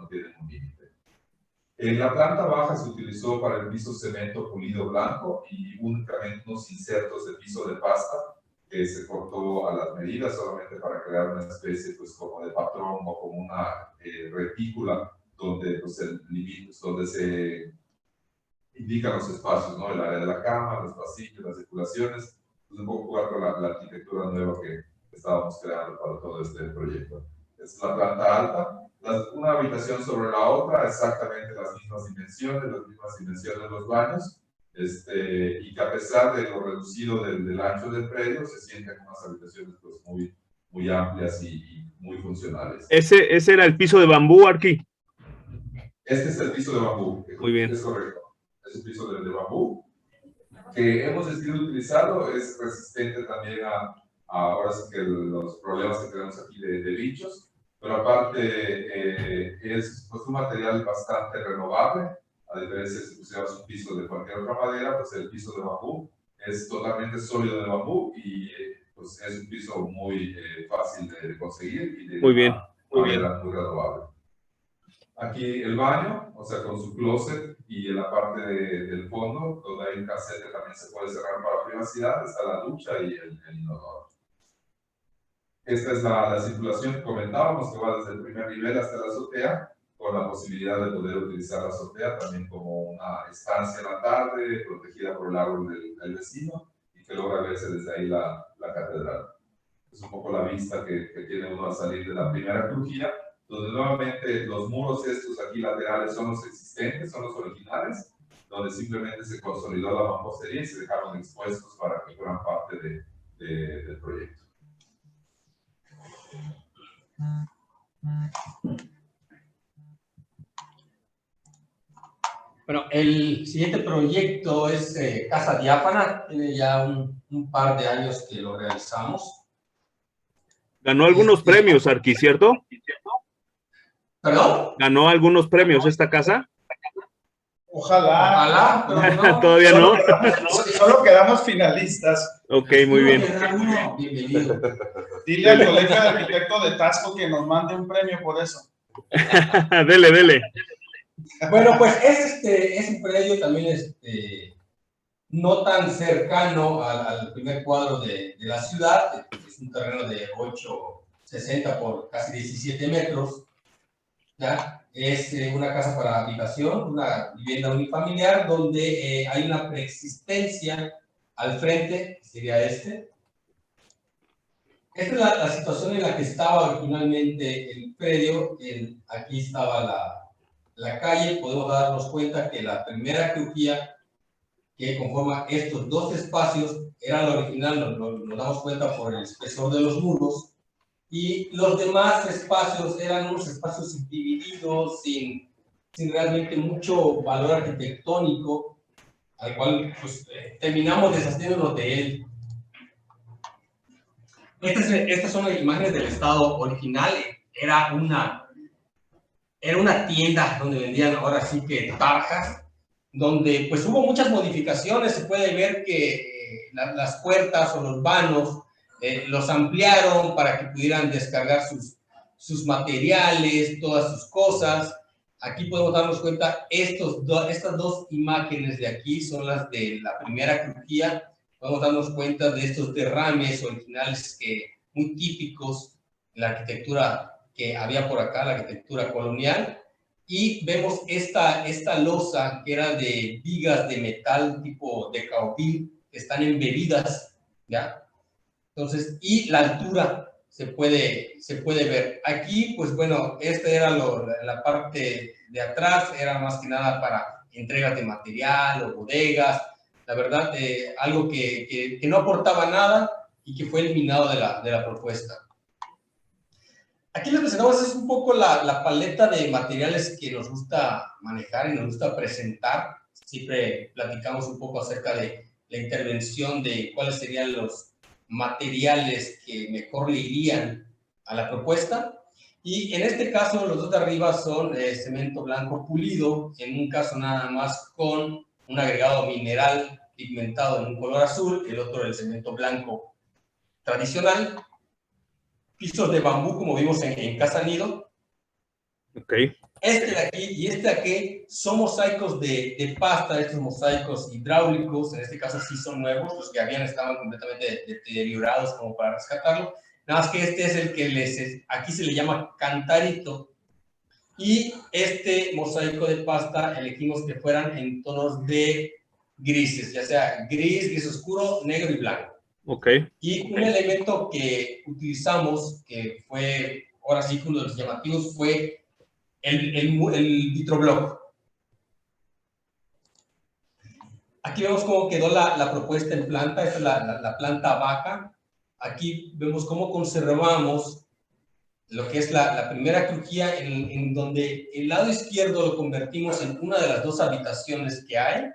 tienen un límite. En la planta baja se utilizó para el piso cemento pulido blanco y únicamente unos insertos de piso de pasta que se cortó a las medidas solamente para crear una especie pues como de patrón o como una retícula donde, pues, donde se indican los espacios, ¿no? El área de la cama, los pasillos, las circulaciones, pues un poco jugar con la arquitectura nueva que estábamos creando para todo este proyecto. Esta es la planta alta. Una habitación sobre la otra, exactamente las mismas dimensiones de los baños, y que a pesar de lo reducido del ancho del predio, se sienten unas habitaciones pues, muy amplias y muy funcionales. ¿Ese era el piso de bambú, Arqui? Este es el piso de bambú. Muy bien. Es correcto. Es un piso de bambú que hemos decidido utilizarlo, es resistente también ahora sí que los problemas que tenemos aquí de bichos. Pero aparte es pues, un material bastante renovable, a diferencia de si pusiéramos un piso de cualquier otra madera, pues el piso de bambú es totalmente sólido de bambú y pues, es un piso muy fácil de conseguir y de muy bien, madera muy renovable. Aquí el baño, o sea, con su closet y en la parte del fondo, donde hay un cassette que también se puede cerrar para privacidad, está la ducha y el inodoro. Esta es la circulación que comentábamos, que va desde el primer nivel hasta la azotea, con la posibilidad de poder utilizar la azotea también como una estancia en la tarde, protegida por el árbol del vecino, y que logra verse desde ahí la catedral. Es un poco la vista que tiene uno al salir de la primera crujía, donde nuevamente los muros estos aquí laterales son los existentes, son los originales, donde simplemente se consolidó la mampostería y se dejaron expuestos para que fueran parte del proyecto. Bueno, el siguiente proyecto es Casa Diáfana, tiene ya un par de años que lo realizamos. Ganó algunos premios, Arqui, ¿cierto? ¿Perdón? ¿Ganó algunos premios esta casa? Ojalá. Pero no. ¿Todavía no? Solo quedamos finalistas. Ok, muy bien. Bienvenido. Dile al colegio de arquitecto de Tasco que nos mande un premio por eso. Dele. Bueno, pues es un predio también no tan cercano al primer cuadro de la ciudad. Es un terreno de 8,60 por casi 17 metros. ¿Ya? Es una casa para habitación, una vivienda unifamiliar, donde hay una preexistencia al frente, que sería este. Esta es la situación en la que estaba originalmente el predio. Aquí estaba la calle. Podemos darnos cuenta que la primera crujía que conforma estos dos espacios era la original, nos damos cuenta por el espesor de los muros, y los demás espacios eran unos espacios divididos sin realmente mucho valor arquitectónico, al cual pues, terminamos deshaciéndonos de él. Estas son las imágenes del estado original. Era una tienda donde vendían ahora sí que tarjas, donde pues hubo muchas modificaciones. Se puede ver que las puertas o los vanos los ampliaron para que pudieran descargar sus materiales, todas sus cosas. Aquí podemos darnos cuenta, estas dos imágenes de aquí son las de la primera crujía. Podemos darnos cuenta de estos derrames originales muy típicos en la arquitectura que había por acá, la arquitectura colonial. Y vemos esta losa que era de vigas de metal tipo de caotil, que están embebidas, ¿ya? Entonces, y la altura se puede ver. Aquí, pues bueno, esta era la parte de atrás, era más que nada para entregas de material o bodegas. La verdad, algo que no aportaba nada y que fue eliminado de la propuesta. Aquí les presentamos es un poco la paleta de materiales que nos gusta manejar y nos gusta presentar. Siempre platicamos un poco acerca de la intervención de cuáles serían los materiales que mejor le irían a la propuesta. Y en este caso, los dos de arriba son cemento blanco pulido, en un caso nada más con un agregado mineral pigmentado en un color azul, el otro el cemento blanco tradicional. Pisos de bambú, como vimos en Casa Nido. Okay. Este de aquí y este de aquí son mosaicos de pasta, estos mosaicos hidráulicos. En este caso sí son nuevos, los que habían estaban completamente deteriorados como para rescatarlo. Nada más que este es el que aquí se le llama cantarito. Y este mosaico de pasta elegimos que fueran en tonos de grises, ya sea gris oscuro, negro y blanco. Okay. Y un elemento que utilizamos, que fue, ahora sí que uno de los llamativos, fue el vitroblock. Aquí vemos cómo quedó la propuesta en planta. Esta es la planta baja. Aquí vemos cómo conservamos lo que es la primera crujía, en donde el lado izquierdo lo convertimos en una de las dos habitaciones que hay.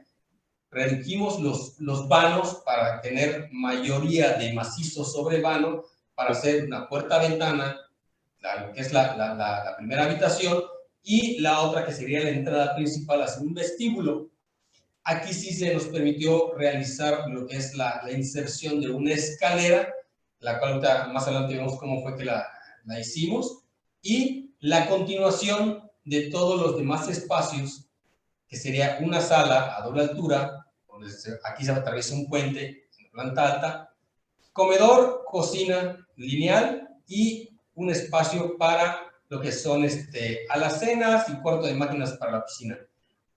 Redujimos los vanos para tener mayoría de macizo sobre vano, para hacer una puerta-ventana, lo que es la primera habitación, y la otra que sería la entrada principal hacia un vestíbulo. Aquí sí se nos permitió realizar lo que es la inserción de una escalera, la cual más adelante vemos cómo fue que la hicimos, y la continuación de todos los demás espacios, que sería una sala a doble altura, donde aquí se atraviesa un puente en la planta alta, comedor, cocina lineal y un espacio para lo que son alacenas y cuarto de máquinas para la piscina.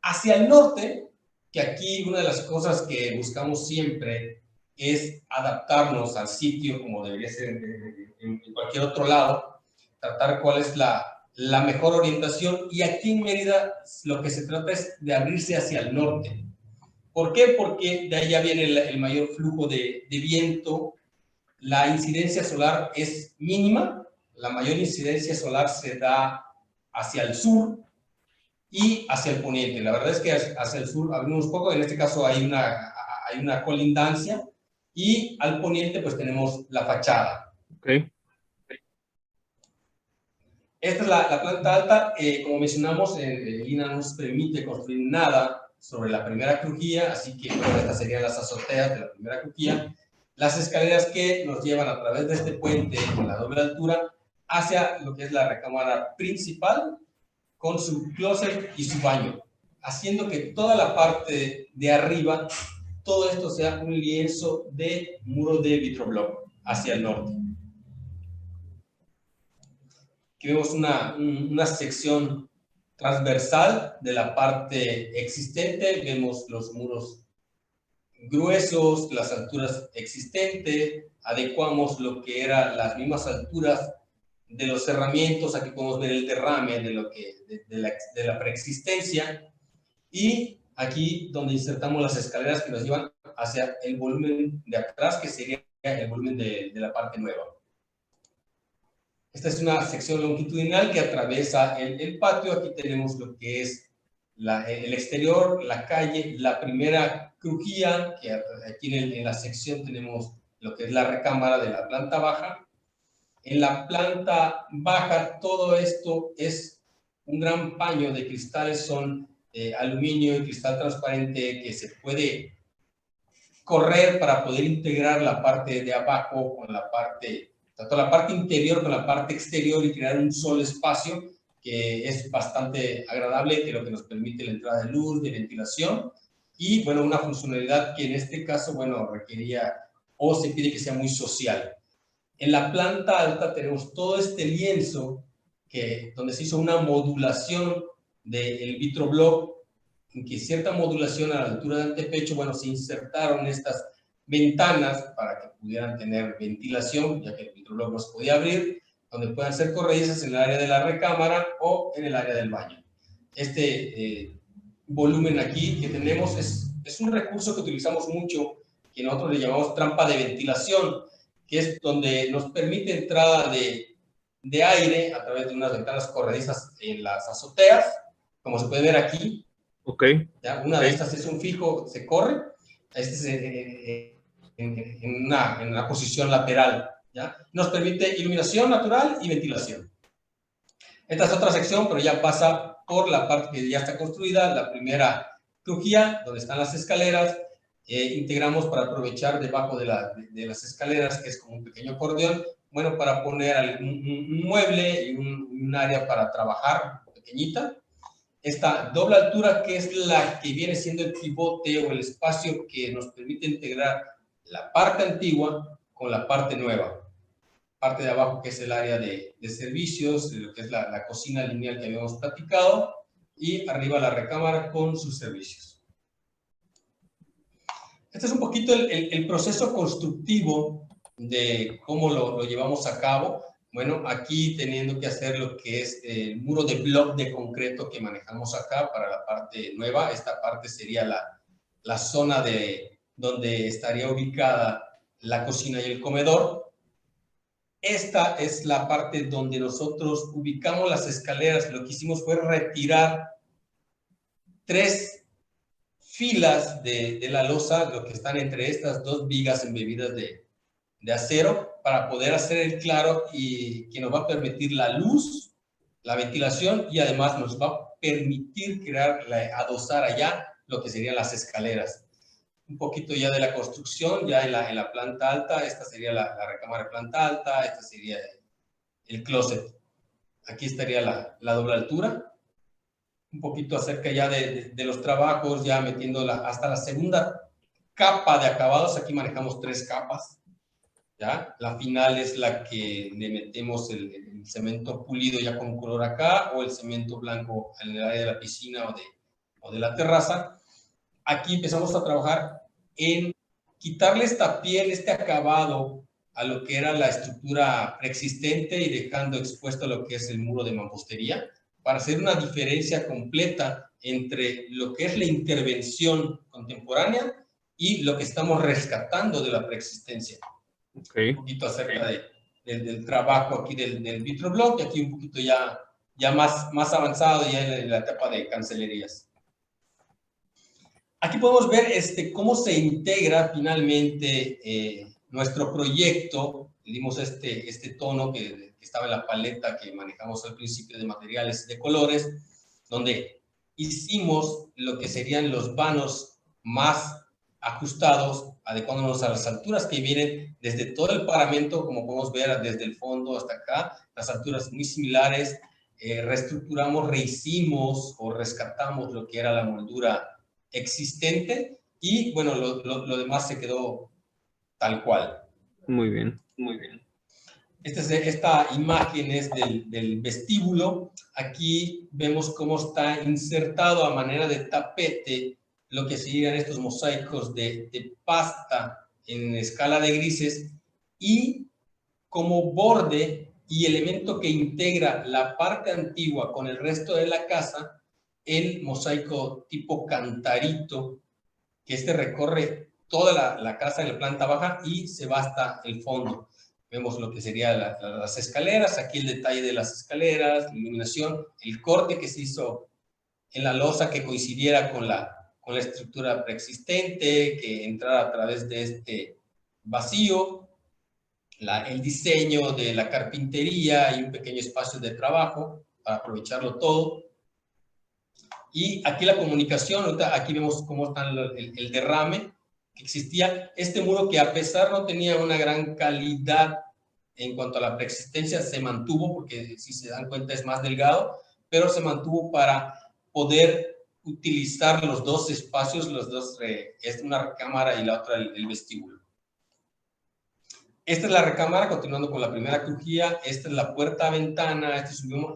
Hacia el norte, que aquí una de las cosas que buscamos siempre es adaptarnos al sitio como debería ser en cualquier otro lado, tratar cuál es la mejor orientación, y aquí en Mérida lo que se trata es de abrirse hacia el norte. ¿Por qué? Porque de allá viene el mayor flujo de viento, la incidencia solar es mínima, la mayor incidencia solar se da hacia el sur y hacia el poniente. La verdad es que hacia el sur abrimos poco, en este caso hay una colindancia, y al poniente pues tenemos la fachada. Okay. Esta es la planta alta. Como mencionamos, el INA no nos permite construir nada sobre la primera crujía, así que bueno, estas serían las azoteas de la primera crujía. Las escaleras que nos llevan a través de este puente con la doble altura hacia lo que es la recámara principal, con su closet y su baño, haciendo que toda la parte de arriba todo esto sea un lienzo de muro de vitroblock hacia el norte. Aquí vemos una sección transversal de la parte existente, vemos los muros gruesos, las alturas existentes, adecuamos lo que eran las mismas alturas de los cerramientos, aquí podemos ver el derrame de la preexistencia, y aquí donde insertamos las escaleras que nos llevan hacia el volumen de atrás, que sería el volumen de la parte nueva. Esta es una sección longitudinal que atraviesa el patio. Aquí tenemos lo que es el exterior, la calle, la primera crujía, que aquí en la sección tenemos lo que es la recámara de la planta baja. En la planta baja todo esto es un gran paño de cristales, son aluminio y cristal transparente que se puede correr para poder integrar la parte de abajo con la parte, tanto la parte interior con la parte exterior y crear un solo espacio que es bastante agradable, que lo que nos permite la entrada de luz, de ventilación y, bueno, una funcionalidad que en este caso, bueno, requería o se pide que sea muy social. En la planta alta tenemos todo este lienzo donde se hizo una modulación del vitroblock, en que cierta modulación a la altura del antepecho, bueno, se insertaron estas ventanas para que pudieran tener ventilación, ya que el vitroblock no se podía abrir, donde puedan ser corredizas en el área de la recámara o en el área del baño. Este volumen aquí que tenemos es un recurso que utilizamos mucho, que nosotros le llamamos trampa de ventilación, que es donde nos permite entrada de aire a través de unas ventanas corredizas en las azoteas, como se puede ver aquí. Okay. ¿Ya? Una de estas es un fijo, se corre, este es en una posición lateral, ¿ya? Nos permite iluminación natural y ventilación. Esta es otra sección, pero ya pasa por la parte que ya está construida, la primera crujía, donde están las escaleras. Integramos para aprovechar debajo de las escaleras, que es como un pequeño acordeón, bueno, para poner un mueble y un área para trabajar pequeñita. Esta doble altura, que es la que viene siendo el pivote o el espacio que nos permite integrar la parte antigua con la parte nueva. Parte de abajo, que es el área de servicios, lo que es la cocina lineal que habíamos platicado, y arriba la recámara con sus servicios. Este es un poquito el proceso constructivo de cómo lo llevamos a cabo. Bueno, aquí teniendo que hacer lo que es el muro de bloc de concreto que manejamos acá para la parte nueva. Esta parte sería la zona donde estaría ubicada la cocina y el comedor. Esta es la parte donde nosotros ubicamos las escaleras. Lo que hicimos fue retirar 3 filas de la losa, lo que están entre estas 2 vigas embebidas de acero, para poder hacer el claro y que nos va a permitir la luz, la ventilación, y además nos va a permitir adosar allá lo que serían las escaleras. Un poquito ya de la construcción, ya en la planta alta. Esta sería la recámara de planta alta, esta sería el closet. Aquí estaría la doble altura. Un poquito acerca ya de los trabajos, ya metiéndola hasta la segunda capa de acabados. Aquí manejamos 3 capas. ¿Ya? La final es la que le metemos el cemento pulido ya con color acá, o el cemento blanco en el área de la piscina o de la terraza. Aquí empezamos a trabajar en quitarle esta piel, este acabado a lo que era la estructura preexistente y dejando expuesto lo que es el muro de mampostería, para hacer una diferencia completa entre lo que es la intervención contemporánea y lo que estamos rescatando de la preexistencia. Okay. Un poquito acerca del trabajo aquí del vitroblock, y aquí un poquito ya más avanzado ya en la etapa de cancelerías. Aquí podemos ver cómo se integra finalmente nuestro proyecto. Le dimos este tono que estaba en la paleta que manejamos al principio de materiales de colores, donde hicimos lo que serían los vanos más ajustados, adecuándonos a las alturas que vienen desde todo el paramento, como podemos ver desde el fondo hasta acá, las alturas muy similares. Reestructuramos, rehicimos o rescatamos lo que era la moldura existente, y bueno, lo demás se quedó tal cual. Muy bien. Muy bien. Esta imagen es del vestíbulo. Aquí vemos cómo está insertado a manera de tapete lo que serían estos mosaicos de pasta en escala de grises, y como borde y elemento que integra la parte antigua con el resto de la casa, el mosaico tipo cantarito, que recorre toda la casa en la planta baja y se va hasta el fondo. Vemos lo que serían las escaleras, aquí el detalle de las escaleras, la iluminación, el corte que se hizo en la losa que coincidiera con la estructura preexistente, que entrara a través de este vacío, el diseño de la carpintería y un pequeño espacio de trabajo para aprovecharlo todo. Y aquí la comunicación, aquí vemos cómo está el derrame que existía. Este muro, que a pesar no tenía una gran calidad en cuanto a la preexistencia, se mantuvo, porque si se dan cuenta es más delgado, pero se mantuvo para poder utilizar los dos espacios, una recámara y la otra el vestíbulo. Esta es la recámara, continuando con la primera crujía. Esta es la puerta-ventana.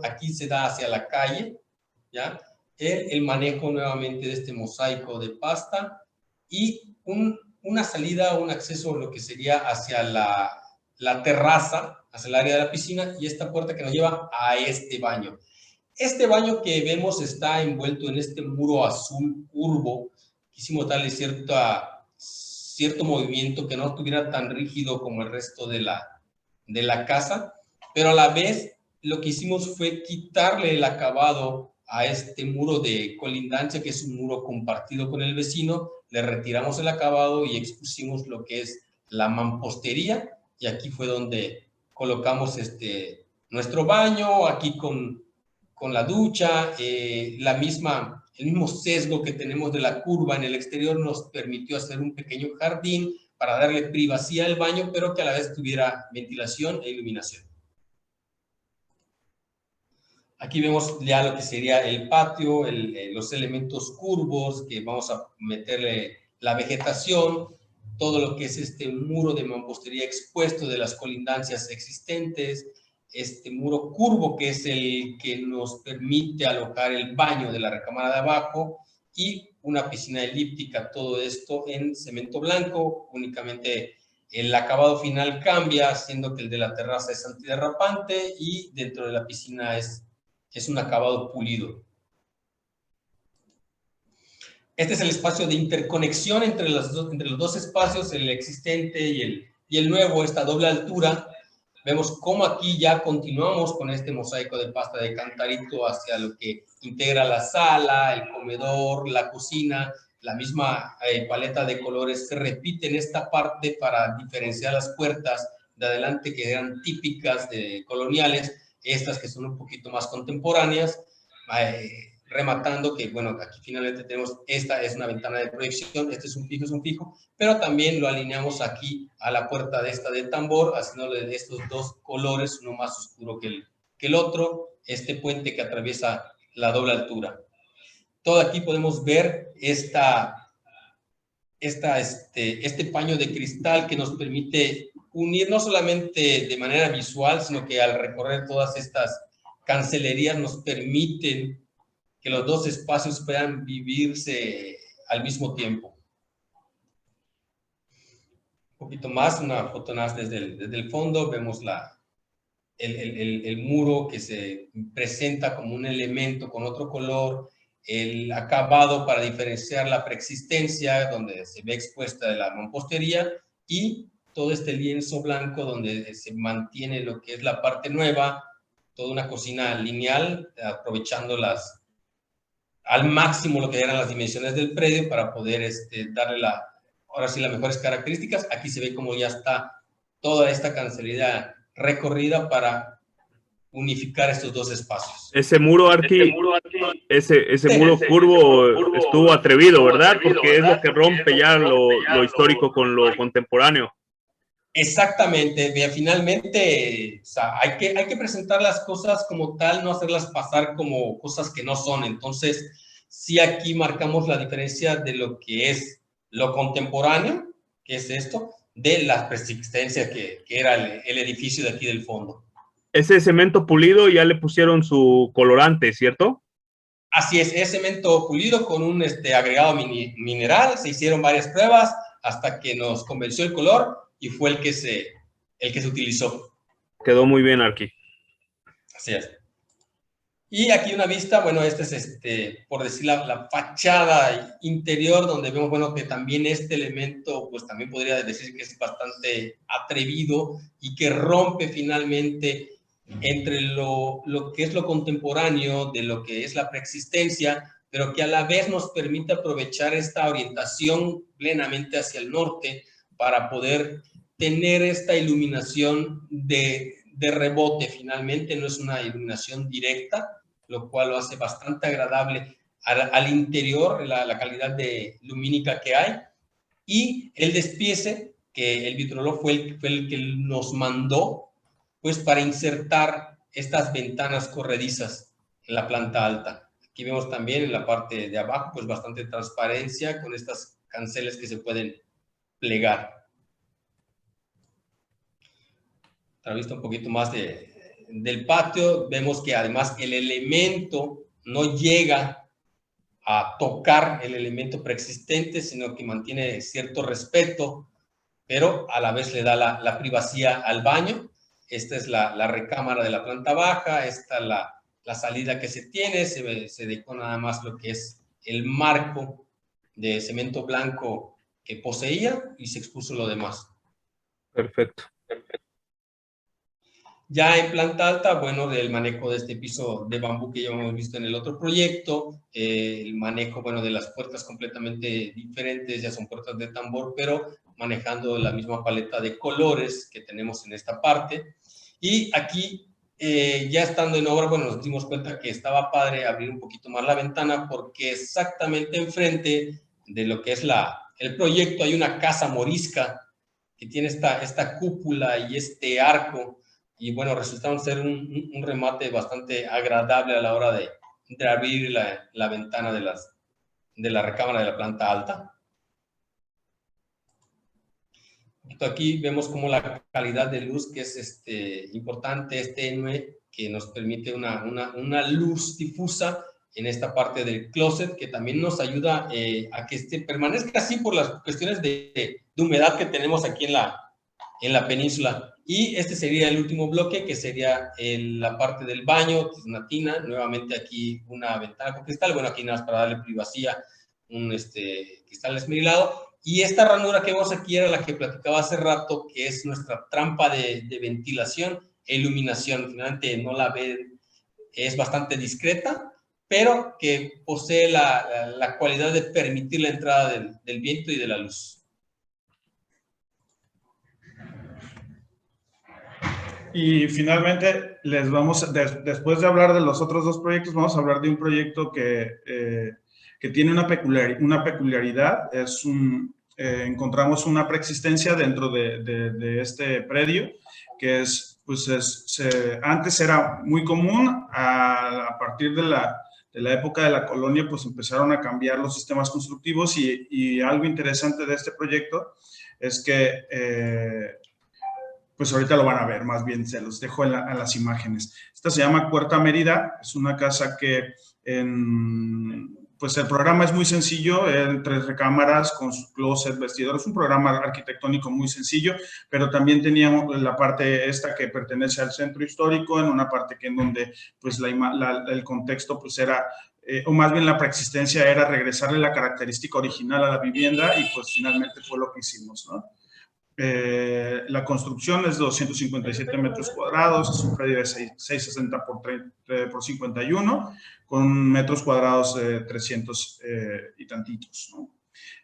Aquí se da hacia la calle, ¿ya? El manejo nuevamente de este mosaico de pasta y una salida, un acceso, lo que sería hacia la terraza, hacia el área de la piscina, y esta puerta que nos lleva a este baño. Este baño que vemos está envuelto en este muro azul curvo. Quisimos darle cierto movimiento que no estuviera tan rígido como el resto de la casa, pero a la vez lo que hicimos fue quitarle el acabado a este muro de colindancia, que es un muro compartido con el vecino. Le retiramos el acabado y expusimos lo que es la mampostería, y aquí fue donde colocamos nuestro baño, aquí con la ducha. El mismo sesgo que tenemos de la curva en el exterior nos permitió hacer un pequeño jardín para darle privacidad al baño, pero que a la vez tuviera ventilación e iluminación. Aquí vemos ya lo que sería el patio, los elementos curvos, que vamos a meterle la vegetación, todo lo que es este muro de mampostería expuesto de las colindancias existentes, este muro curvo que es el que nos permite alojar el baño de la recámara de abajo, y una piscina elíptica, todo esto en cemento blanco. Únicamente el acabado final cambia, siendo que el de la terraza es antiderrapante y dentro de la piscina es un acabado pulido. Este es el espacio de interconexión entre los dos espacios, el existente y el nuevo, esta doble altura. Vemos cómo aquí ya continuamos con este mosaico de pasta de cantarito hacia lo que integra la sala, el comedor, la cocina. La misma paleta de colores se repite en esta parte para diferenciar las puertas de adelante, que eran típicas de coloniales, estas que son un poquito más contemporáneas, rematando que, bueno, aquí finalmente tenemos, esta es una ventana de proyección, este es un fijo, pero también lo alineamos aquí a la puerta de tambor, haciéndole de estos dos colores, uno más oscuro que el otro, este puente que atraviesa la doble altura. Todo aquí podemos ver este paño de cristal que nos permite unir no solamente de manera visual, sino que al recorrer todas estas cancelerías nos permiten que los dos espacios puedan vivirse al mismo tiempo. Un poquito más, una foto más desde el fondo, vemos el muro que se presenta como un elemento con otro color, el acabado para diferenciar la preexistencia, donde se ve expuesta de la mampostería, y todo este lienzo blanco donde se mantiene lo que es la parte nueva, toda una cocina lineal, aprovechando al máximo lo que eran las dimensiones del predio para poder darle ahora sí las mejores características. Aquí se ve como ya está toda esta cancelería recorrida para unificar estos dos espacios. Ese muro, ese muro curvo estuvo atrevido, ¿verdad? Porque es lo que rompe ya lo histórico con lo contemporáneo. Exactamente, finalmente, o sea, hay que presentar las cosas como tal, no hacerlas pasar como cosas que no son. Entonces, sí, aquí marcamos la diferencia de lo que es lo contemporáneo, que es esto, de la persistencia que era el edificio de aquí del fondo. Ese cemento pulido ya le pusieron su colorante, ¿cierto? Así es cemento pulido con un agregado mineral. Se hicieron varias pruebas hasta que nos convenció el color y fue el que se utilizó. Quedó muy bien, Arqui. Así es. Y aquí una vista, bueno, esta es, por decir, la fachada interior, donde vemos, bueno, que también este elemento, pues también podría decir que es bastante atrevido y que rompe finalmente entre lo que es lo contemporáneo, de lo que es la preexistencia, pero que a la vez nos permite aprovechar esta orientación plenamente hacia el norte para poder tener esta iluminación de rebote. Finalmente no es una iluminación directa, lo cual lo hace bastante agradable al interior, la calidad lumínica que hay, y el despiece, que el vitrólogo fue el que nos mandó, pues para insertar estas ventanas corredizas en la planta alta. Aquí vemos también en la parte de abajo, pues bastante transparencia con estas canceles que se pueden plegar. Otra vista un poquito más del patio, vemos que además el elemento no llega a tocar el elemento preexistente, sino que mantiene cierto respeto, pero a la vez le da la privacidad al baño. Esta es la recámara de la planta baja, esta es la salida que se tiene, se dejó nada más lo que es el marco de cemento blanco que poseía y se expuso lo demás. Perfecto. Ya en planta alta, bueno, del manejo de este piso de bambú que ya hemos visto en el otro proyecto, el manejo, bueno, de las puertas completamente diferentes, ya son puertas de tambor, pero manejando la misma paleta de colores que tenemos en esta parte. Y aquí, ya estando en obra, bueno, nos dimos cuenta que estaba padre abrir un poquito más la ventana porque exactamente enfrente de lo que es el proyecto hay una casa morisca que tiene esta cúpula y este arco. Y bueno, resultaron ser un remate bastante agradable a la hora de abrir la ventana de la recámara de la planta alta. Aquí vemos como la calidad de luz, que es importante, tenue, que nos permite una luz difusa en esta parte del closet, que también nos ayuda a que permanezca así por las cuestiones de humedad que tenemos aquí en la península. Y este sería el último bloque, que sería la parte del baño, que es una tina. Nuevamente aquí una ventana con cristal. Bueno, aquí nada más para darle privacidad, un cristal esmerilado. Y esta ranura que vemos aquí era la que platicaba hace rato, que es nuestra trampa de ventilación e iluminación. Finalmente no la ven, es bastante discreta, pero que posee la cualidad de permitir la entrada del viento y de la luz. Y finalmente, después de hablar de los otros dos proyectos, vamos a hablar de un proyecto que tiene una peculiaridad. Encontramos una preexistencia dentro de este predio, que antes era muy común. A partir de la época de la colonia, pues empezaron a cambiar los sistemas constructivos, y algo interesante de este proyecto es que pues ahorita lo van a ver, más bien se los dejo en las imágenes. Esta se llama Puerta Mérida, es una casa que pues el programa es muy sencillo, 3 recámaras con su closet, vestidor. Es un programa arquitectónico muy sencillo, pero también teníamos la parte esta que pertenece al centro histórico, en una parte en donde pues el contexto pues era, o más bien la preexistencia era regresarle la característica original a la vivienda, y pues finalmente fue lo que hicimos, ¿no? La construcción es de 257 metros cuadrados, es un predio de 660 por 51, con metros cuadrados de 300 y tantitos, ¿no?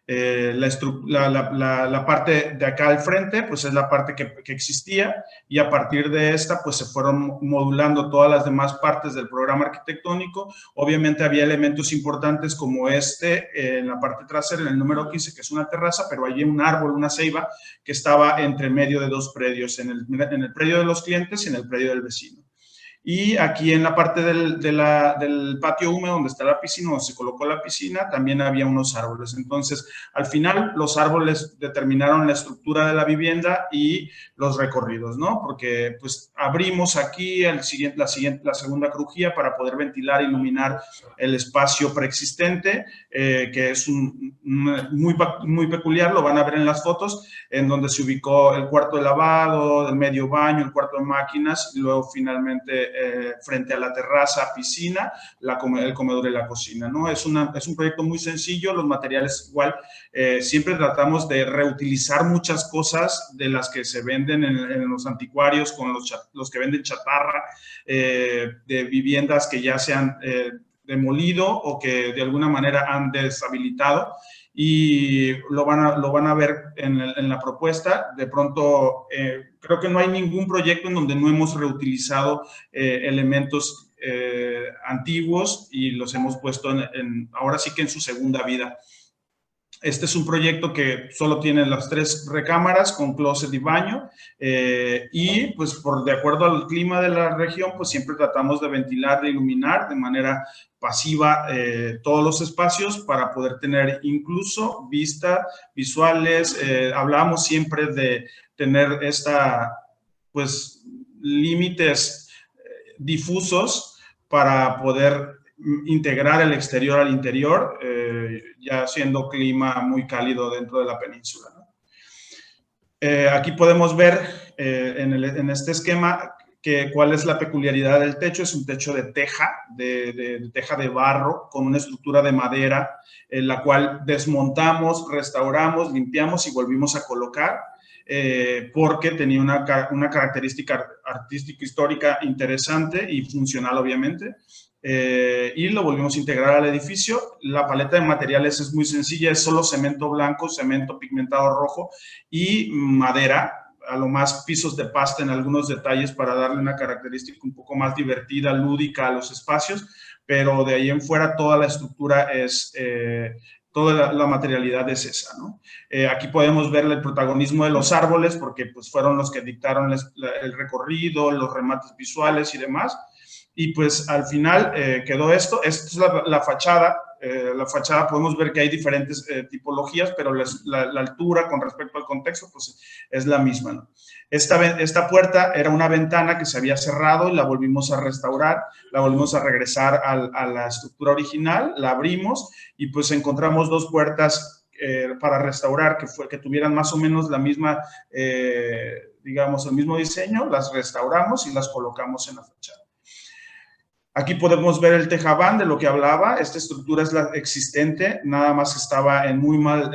La parte de acá al frente, pues es la parte que existía, y a partir de esta, pues se fueron modulando todas las demás partes del programa arquitectónico. Obviamente había elementos importantes como en la parte trasera, en el número 15, que es una terraza, pero allí un árbol, una ceiba, que estaba entre medio de 2 predios, en el predio de los clientes y en el predio del vecino. Y aquí en la parte del patio húmedo donde está la piscina, donde se colocó la piscina, también había unos árboles. Entonces, al final, los árboles determinaron la estructura de la vivienda y los recorridos, ¿no? Porque, pues, abrimos aquí la segunda crujía para poder ventilar e iluminar el espacio preexistente, que es muy peculiar, lo van a ver en las fotos, en donde se ubicó el cuarto de lavado, el medio baño, el cuarto de máquinas, y luego finalmente frente a la terraza, piscina, el comedor y la cocina, ¿no? Es un proyecto muy sencillo, los materiales igual, siempre tratamos de reutilizar muchas cosas de las que se venden en los anticuarios, con los que venden chatarra, de viviendas que ya se han demolido o que de alguna manera han deshabilitado, y lo van a ver en la propuesta. De pronto, creo que no hay ningún proyecto en donde no hemos reutilizado elementos antiguos y los hemos puesto ahora sí que en su segunda vida. Este es un proyecto que solo tiene las 3 recámaras con closet y baño, y pues de acuerdo al clima de la región, pues siempre tratamos de ventilar, de iluminar de manera pasiva todos los espacios para poder tener incluso visuales. Hablábamos siempre de tener pues límites difusos para poder integrar el exterior al interior, ya siendo clima muy cálido dentro de la península, ¿no? Aquí podemos ver en este esquema cuál es la peculiaridad del techo. Es un techo de teja, de teja de barro, con una estructura de madera, en la cual desmontamos, restauramos, limpiamos y volvimos a colocar, porque tenía una característica artística histórica interesante y funcional, obviamente. Y lo volvimos a integrar al edificio. La paleta de materiales es muy sencilla, es solo cemento blanco, cemento pigmentado rojo y madera, a lo más pisos de pasta en algunos detalles para darle una característica un poco más divertida, lúdica a los espacios, pero de ahí en fuera toda la estructura toda la materialidad es esa, ¿no? Aquí podemos ver el protagonismo de los árboles, porque pues fueron los que dictaron el recorrido, los remates visuales y demás. Y pues al final quedó esto. Esta es la fachada. La fachada podemos ver que hay diferentes tipologías, pero la altura con respecto al contexto pues es la misma, ¿no? Esta puerta era una ventana que se había cerrado y la volvimos a restaurar, la volvimos a regresar a la estructura original, la abrimos y pues encontramos 2 puertas para restaurar que tuvieran más o menos la misma, digamos, el mismo diseño. Las restauramos y las colocamos en la fachada. Aquí podemos ver el tejabán de lo que hablaba. Esta estructura es la existente, nada más estaba en muy mal,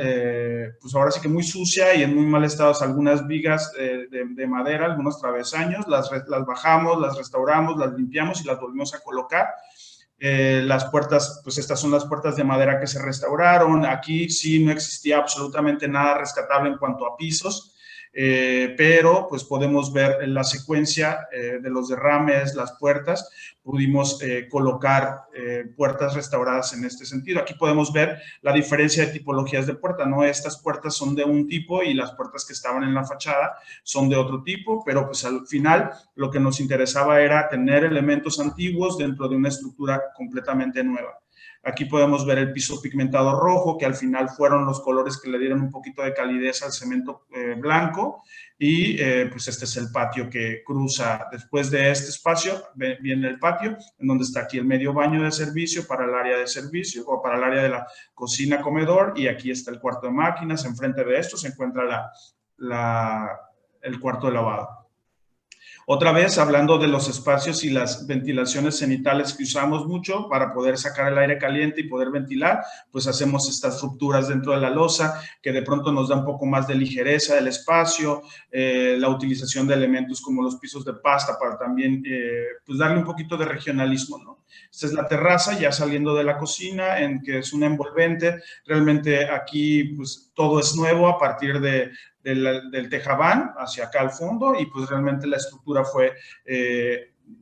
pues ahora sí que muy sucia y en muy mal estado. Algunas vigas de madera, algunos travesaños, las bajamos, las restauramos, las limpiamos y las volvimos a colocar. Las puertas, pues estas son las puertas de madera que se restauraron. Aquí sí no existía absolutamente nada rescatable en cuanto a pisos. Pero pues podemos ver en la secuencia de los derrames, las puertas, pudimos colocar puertas restauradas en este sentido. Aquí podemos ver la diferencia de tipologías de puerta, ¿no? Estas puertas son de un tipo y las puertas que estaban en la fachada son de otro tipo, pero pues al final lo que nos interesaba era tener elementos antiguos dentro de una estructura completamente nueva. Aquí podemos ver el piso pigmentado rojo, que al final fueron los colores que le dieron un poquito de calidez al cemento blanco. Y pues este es el patio que cruza. Después de este espacio viene el patio, en donde está aquí el medio baño de servicio para el área de servicio o para el área de la cocina, comedor. Y aquí está el cuarto de máquinas. Enfrente de esto se encuentra el cuarto de lavado. Otra vez, hablando de los espacios y las ventilaciones cenitales que usamos mucho para poder sacar el aire caliente y poder ventilar, pues hacemos estas rupturas dentro de la losa que de pronto nos da un poco más de ligereza del espacio, la utilización de elementos como los pisos de pasta para también pues darle un poquito de regionalismo, ¿no? Esta es la terraza ya saliendo de la cocina, en que es un envolvente. Realmente aquí pues todo es nuevo a partir del tejabán hacia acá al fondo, y pues realmente la estructura fue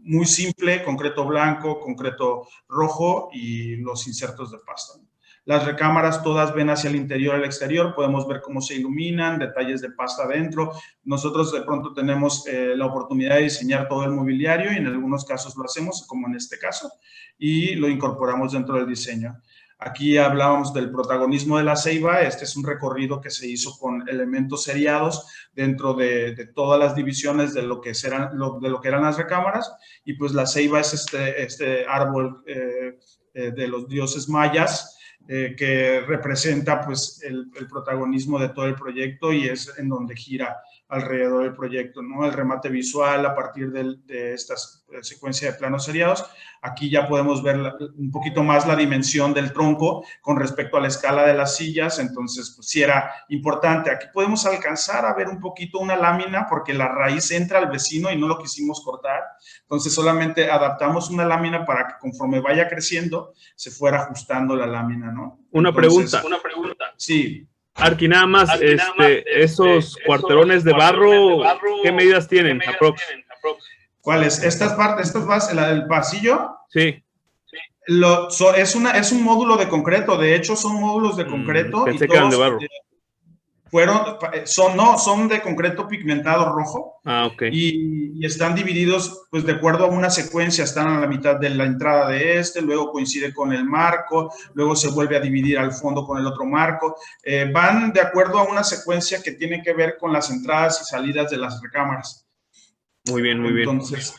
muy simple: concreto blanco, concreto rojo y los insertos de pasta. Las recámaras todas ven hacia el interior y el exterior, podemos ver cómo se iluminan, detalles de pasta adentro. Nosotros de pronto tenemos la oportunidad de diseñar todo el mobiliario y en algunos casos lo hacemos, como en este caso, y lo incorporamos dentro del diseño. Aquí hablábamos del protagonismo de la ceiba. Este es un recorrido que se hizo con elementos seriados dentro de todas las divisiones de lo que eran las recámaras, y pues la ceiba es este árbol de los dioses mayas, que representa pues el protagonismo de todo el proyecto y es en donde gira alrededor del proyecto, ¿no? El remate visual a partir de esta secuencia de planos seriados. Aquí ya podemos ver un poquito más la dimensión del tronco con respecto a la escala de las sillas, entonces pues sí era importante. Aquí podemos alcanzar a ver un poquito una lámina porque la raíz entra al vecino y no lo quisimos cortar, entonces solamente adaptamos una lámina para que conforme vaya creciendo se fuera ajustando la lámina, ¿no? Una pregunta. Sí. Arqui, nada más, esos cuarterones de barro, ¿qué medidas tienen? Aprox. ¿Cuáles? Estas partes, la del pasillo. Sí. Es un módulo de concreto, de hecho son módulos de concreto. Pensé que eran de barro. Son de concreto pigmentado rojo. Ah, ok. Y están divididos pues de acuerdo a una secuencia, están a la mitad de la entrada luego coincide con el marco, luego se vuelve a dividir al fondo con el otro marco, van de acuerdo a una secuencia que tiene que ver con las entradas y salidas de las recámaras. Muy bien, muy bien. Entonces,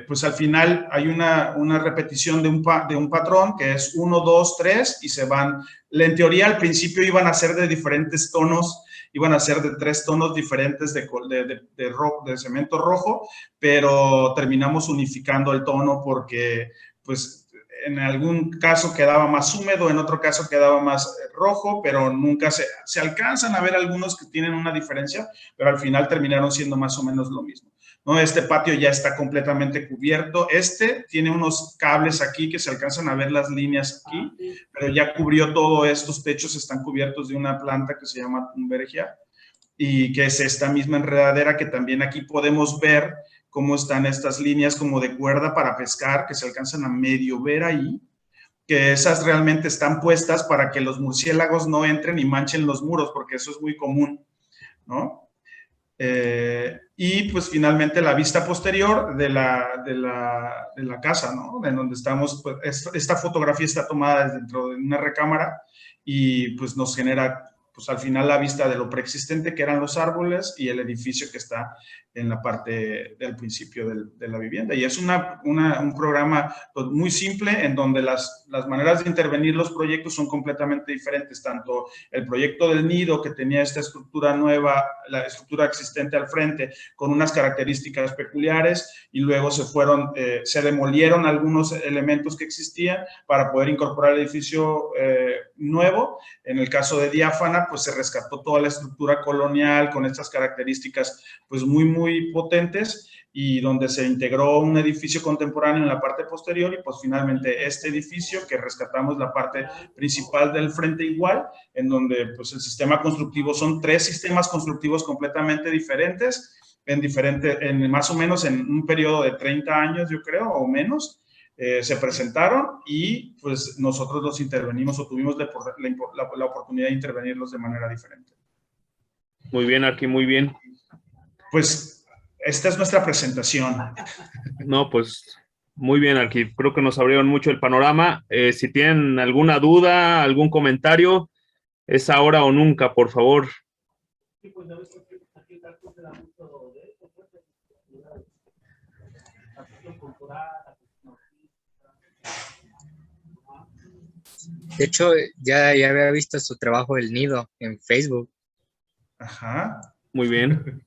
pues al final hay una repetición de un patrón que es 1, 2, 3 y se van. En teoría, al principio iban a ser de diferentes tonos, iban a ser de 3 tonos diferentes de cemento rojo, pero terminamos unificando el tono porque, pues, en algún caso quedaba más húmedo, en otro caso quedaba más rojo, pero nunca se alcanzan a ver algunos que tienen una diferencia, pero al final terminaron siendo más o menos lo mismo, ¿no? Este patio ya está completamente cubierto. Tiene unos cables aquí que se alcanzan a ver las líneas aquí, pero ya cubrió todo. Estos techos están cubiertos de una planta que se llama Thunbergia y que es esta misma enredadera que también aquí podemos ver cómo están estas líneas como de cuerda para pescar que se alcanzan a medio ver ahí, que esas realmente están puestas para que los murciélagos no entren y manchen los muros, porque eso es muy común, ¿no? Y pues finalmente la vista posterior de la casa, ¿no? De donde estamos, pues, esta fotografía está tomada dentro de una recámara y pues nos genera pues al final la vista de lo preexistente que eran los árboles y el edificio que está en la parte del principio de la vivienda. Y es un programa pues, muy simple en donde las maneras de intervenir los proyectos son completamente diferentes. Tanto el proyecto del nido, que tenía esta estructura nueva, la estructura existente al frente, con unas características peculiares, y luego se demolieron algunos elementos que existían para poder incorporar el edificio nuevo. En el caso de Diáfana, pues se rescató toda la estructura colonial con estas características pues muy potentes, y donde se integró un edificio contemporáneo en la parte posterior, y pues finalmente este edificio que rescatamos la parte principal del frente igual, en donde pues el sistema constructivo son 3 sistemas constructivos completamente diferentes, más o menos en un periodo de 30 años, yo creo, o menos. Se presentaron y pues nosotros los intervenimos o tuvimos la oportunidad de intervenirlos de manera diferente. Muy bien, Arqui, muy bien. Pues esta es nuestra presentación. No, pues muy bien, Arqui. Creo que nos abrieron mucho el panorama. Si tienen alguna duda, algún comentario, es ahora o nunca, por favor. De hecho, ya había visto su trabajo El Nido en Facebook. Ajá. Muy bien.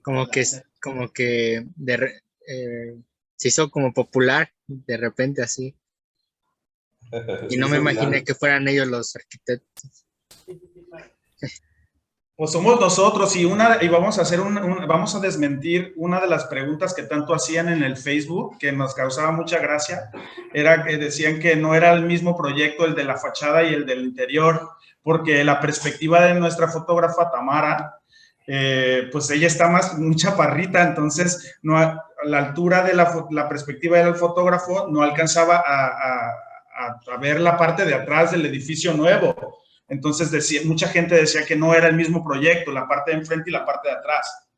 Como que se hizo como popular de repente así. Y no me imaginé que fueran ellos los arquitectos. Pues somos nosotros, y vamos a vamos a desmentir una de las preguntas que tanto hacían en el Facebook, que nos causaba mucha gracia. Era que decían que no era el mismo proyecto el de la fachada y el del interior, porque la perspectiva de nuestra fotógrafa Tamara, pues ella está muy chaparrita, entonces no, la altura de la perspectiva del fotógrafo no alcanzaba a a ver la parte de atrás del edificio nuevo. Entonces mucha gente decía que no era el mismo proyecto, la parte de enfrente y la parte de atrás.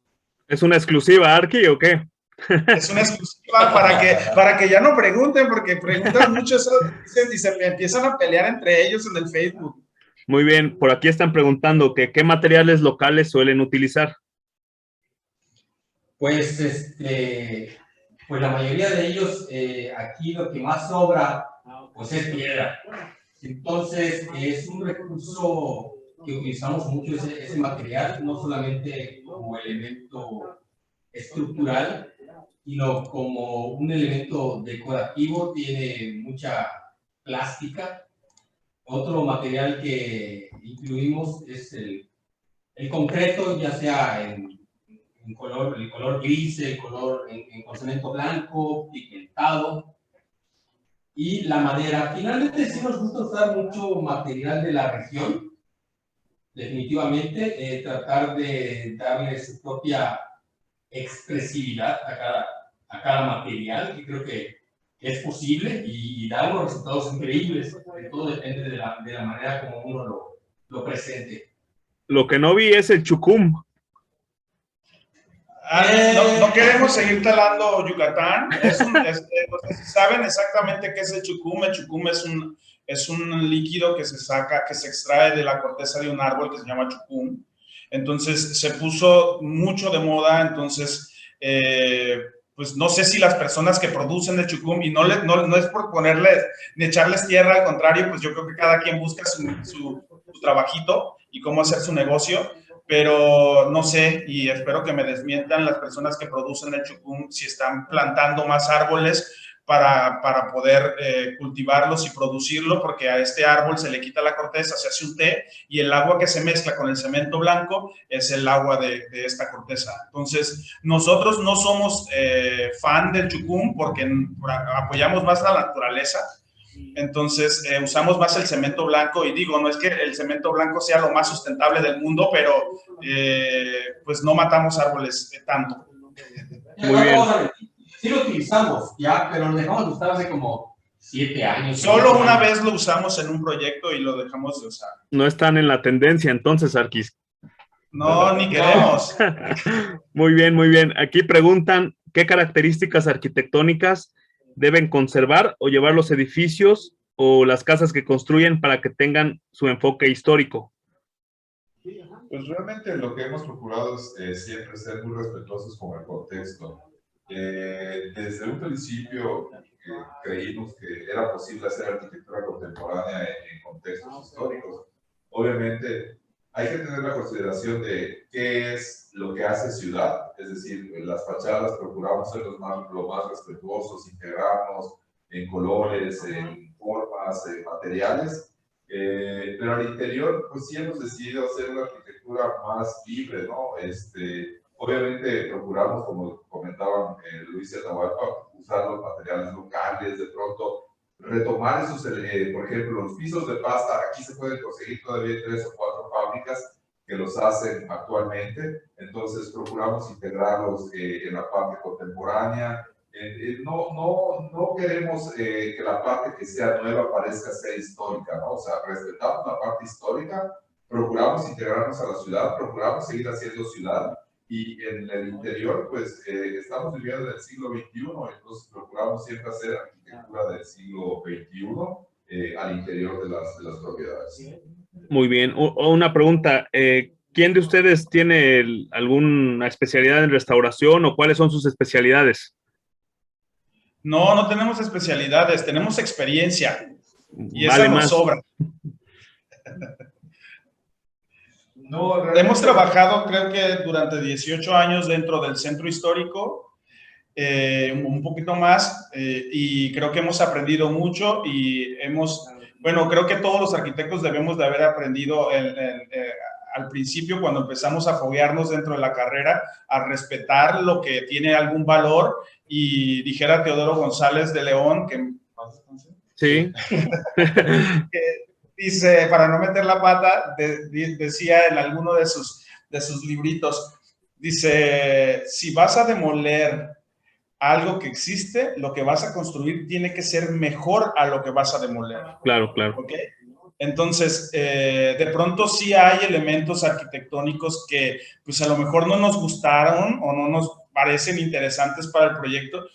¿Es una exclusiva, Arqui, o qué? Es una exclusiva para que ya no pregunten, porque preguntan mucho eso y se empiezan a pelear entre ellos en el Facebook. Muy bien, por aquí están preguntando que qué materiales locales suelen utilizar. Pues, pues la mayoría de ellos, aquí lo que más sobra, pues es piedra. Entonces, es un recurso que utilizamos mucho ese material, no solamente como elemento estructural, sino como un elemento decorativo, tiene mucha plástica. Otro material que incluimos es el concreto, ya sea en color, el color gris, el color con cemento blanco, pigmentado, y la madera. Finalmente sí nos gusta usar mucho material de la región, definitivamente, tratar de darle su propia expresividad a cada material, que creo que es posible y da unos resultados increíbles. Todo depende de la manera como uno lo presente. Lo que no vi es el chucum. No queremos seguir talando Yucatán. ¿Saben exactamente qué es el chucum? El chucum es un líquido que se extrae de la corteza de un árbol que se llama chucum. Entonces se puso mucho de moda. Entonces, pues no sé si las personas que producen el chucum, y no es por ponerles ni echarles tierra, al contrario, pues yo creo que cada quien busca su trabajito y cómo hacer su negocio. Pero no sé, y espero que me desmientan las personas que producen el chucum si están plantando más árboles para poder cultivarlos y producirlo, porque a este árbol se le quita la corteza, se hace un té, y el agua que se mezcla con el cemento blanco es el agua de esta corteza. Entonces, nosotros no somos fan del chucum porque apoyamos más la naturaleza. Entonces, usamos más el cemento blanco, y digo, no es que el cemento blanco sea lo más sustentable del mundo, pero pues no matamos árboles tanto. Muy bien. Sí lo utilizamos, ya, pero lo dejamos de usar hace como 7 años. Solo una vez lo usamos en un proyecto y lo dejamos de usar. No están en la tendencia entonces, Arquis. No, ni queremos. Muy bien, muy bien. Aquí preguntan, ¿qué características arquitectónicas deben conservar o llevar los edificios o las casas que construyen para que tengan su enfoque histórico? Pues realmente lo que hemos procurado es siempre ser muy respetuosos con el contexto. Desde un principio creímos que era posible hacer arquitectura contemporánea en contextos históricos. Obviamente hay que tener la consideración de qué es lo que hace ciudad, es decir, en las fachadas procuramos ser lo más respetuosos, integrarnos en colores, en formas, en materiales, pero al interior pues sí hemos decidido hacer una arquitectura más libre, ¿no? Obviamente procuramos, como comentaban Luis y Atahualpa, usar los materiales locales, de pronto retomar esos, por ejemplo, los pisos de pasta, aquí se pueden conseguir todavía 3 o 4 fábricas que los hacen actualmente, entonces procuramos integrarlos en la parte contemporánea. No queremos que la parte que sea nueva parezca ser histórica, ¿no? O sea, respetamos la parte histórica, procuramos integrarnos a la ciudad, procuramos seguir haciendo ciudad, y en el interior, pues, estamos viviendo en el siglo XXI, entonces procuramos siempre hacer arquitectura del siglo XXI al interior de las propiedades. Muy bien. Una pregunta, ¿quién de ustedes tiene alguna especialidad en restauración o cuáles son sus especialidades? No tenemos especialidades, tenemos experiencia, y vale, esa nos más sobra. No, hemos trabajado, creo que durante 18 años dentro del centro histórico, un poquito más, y creo que hemos aprendido mucho y creo que todos los arquitectos debemos de haber aprendido al principio, cuando empezamos a foguearnos dentro de la carrera, a respetar lo que tiene algún valor, y dijera Teodoro González de León, que... Sí. Dice, para no meter la pata, decía en alguno de sus libritos, dice, si vas a demoler algo que existe, lo que vas a construir tiene que ser mejor a lo que vas a demoler. Claro, claro. ¿Ok? Entonces, de pronto sí hay elementos arquitectónicos que pues a lo mejor no nos gustaron o no nos parecen interesantes para el proyecto,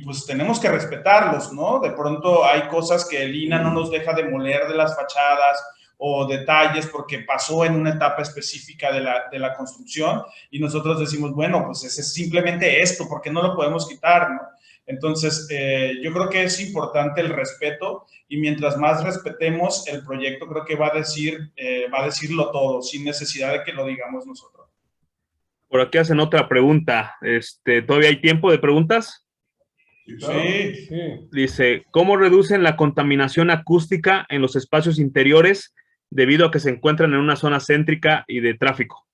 pues tenemos que respetarlos, ¿no? De pronto hay cosas que el INAH no nos deja demoler de las fachadas o detalles porque pasó en una etapa específica de la construcción y nosotros decimos, bueno, pues es simplemente esto, porque no lo podemos quitar, ¿no? Entonces, yo creo que es importante el respeto y mientras más respetemos el proyecto, creo que va a decirlo todo, sin necesidad de que lo digamos nosotros. Por aquí hacen otra pregunta. ¿Todavía hay tiempo de preguntas? Sí. Dice, ¿cómo reducen la contaminación acústica en los espacios interiores debido a que se encuentran en una zona céntrica y de tráfico?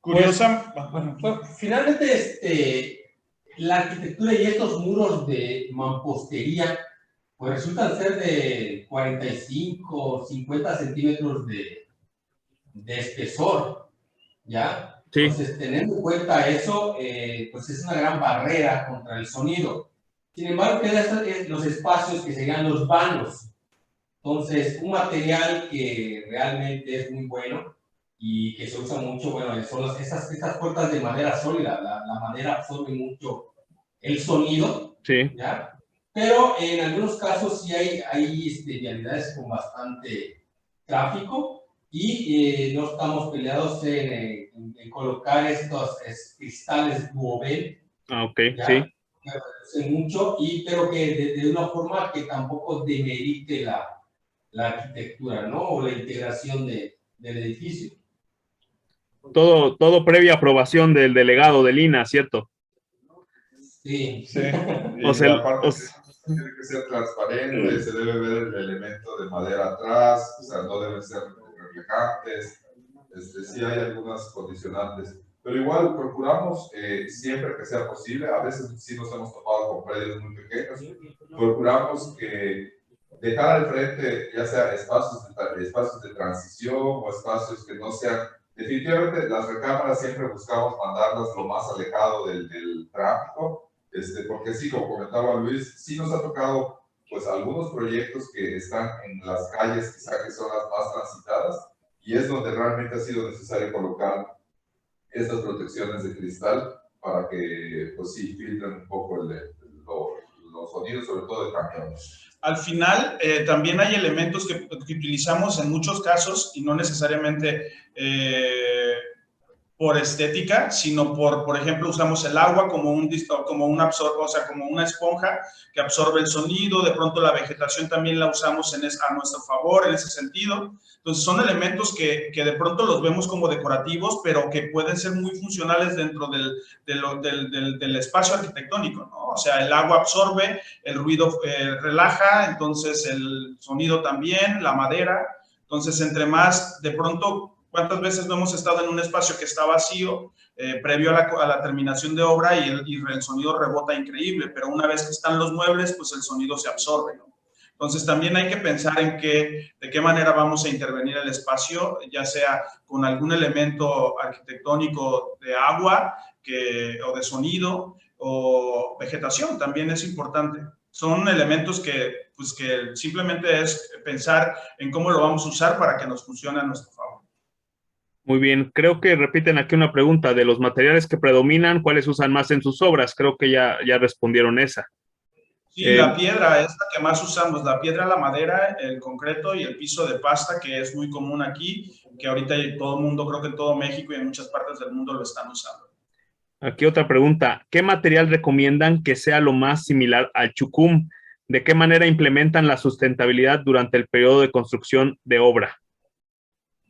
Curiosa. Bueno, finalmente, la arquitectura y estos muros de mampostería, pues resultan ser de 45, 50 centímetros de espesor, ¿ya? Sí. Entonces, teniendo en cuenta eso, pues es una gran barrera contra el sonido. Sin embargo, quedan los espacios que serían los vanos. Entonces, un material que realmente es muy bueno y que se usa mucho, bueno, son estas puertas de madera sólida. La madera absorbe mucho el sonido, Sí. ¿ya? Pero en algunos casos sí hay vialidades con bastante tráfico y no estamos peleados en colocar estos cristales duovel. Ah, ok, ¿ya? sí. Que reducen mucho, pero que de una forma que tampoco demerite la arquitectura, ¿no? O la integración del edificio. Todo previa aprobación del delegado del INAH, ¿cierto? Sí. Sí. O sea, aparte tiene que ser transparente, se debe ver el elemento de madera atrás, o sea, no deben ser reflejantes. Sí hay algunas condicionantes, pero igual procuramos siempre que sea posible, a veces sí nos hemos topado con predios muy pequeños, procuramos dejar al frente ya sea espacios de transición o espacios que no sean, definitivamente las recámaras siempre buscamos mandarlas lo más alejado del tráfico, porque sí, como comentaba Luis, sí nos ha tocado pues algunos proyectos que están en las calles quizá que son las más transitadas y es donde realmente ha sido necesario colocar estas protecciones de cristal para que pues sí filtren un poco los sonidos, sobre todo de camiones. Al final, también hay elementos que utilizamos en muchos casos y no necesariamente por estética, sino por ejemplo, usamos el agua como como una esponja que absorbe el sonido, de pronto la vegetación también la usamos a nuestro favor en ese sentido. Entonces, son elementos que de pronto los vemos como decorativos, pero que pueden ser muy funcionales dentro del espacio arquitectónico, ¿no? O sea, el agua absorbe, el ruido relaja, entonces el sonido también, la madera. Entonces, entre más, de pronto, ¿cuántas veces no hemos estado en un espacio que está vacío previo a la terminación de obra y el sonido rebota increíble, pero una vez que están los muebles, pues el sonido se absorbe, ¿no? Entonces, también hay que pensar de qué manera vamos a intervenir el espacio, ya sea con algún elemento arquitectónico de agua o de sonido o vegetación, también es importante. Son elementos que simplemente es pensar en cómo lo vamos a usar para que nos funcione a nuestro favor. Muy bien, creo que repiten aquí una pregunta de los materiales que predominan, ¿cuáles usan más en sus obras? Creo que ya respondieron esa. Sí, la piedra es la que más usamos, la piedra, la madera, el concreto y el piso de pasta, que es muy común aquí, que ahorita todo el mundo, creo que en todo México y en muchas partes del mundo lo están usando. Aquí otra pregunta, ¿qué material recomiendan que sea lo más similar al chucum? ¿De qué manera implementan la sustentabilidad durante el periodo de construcción de obra?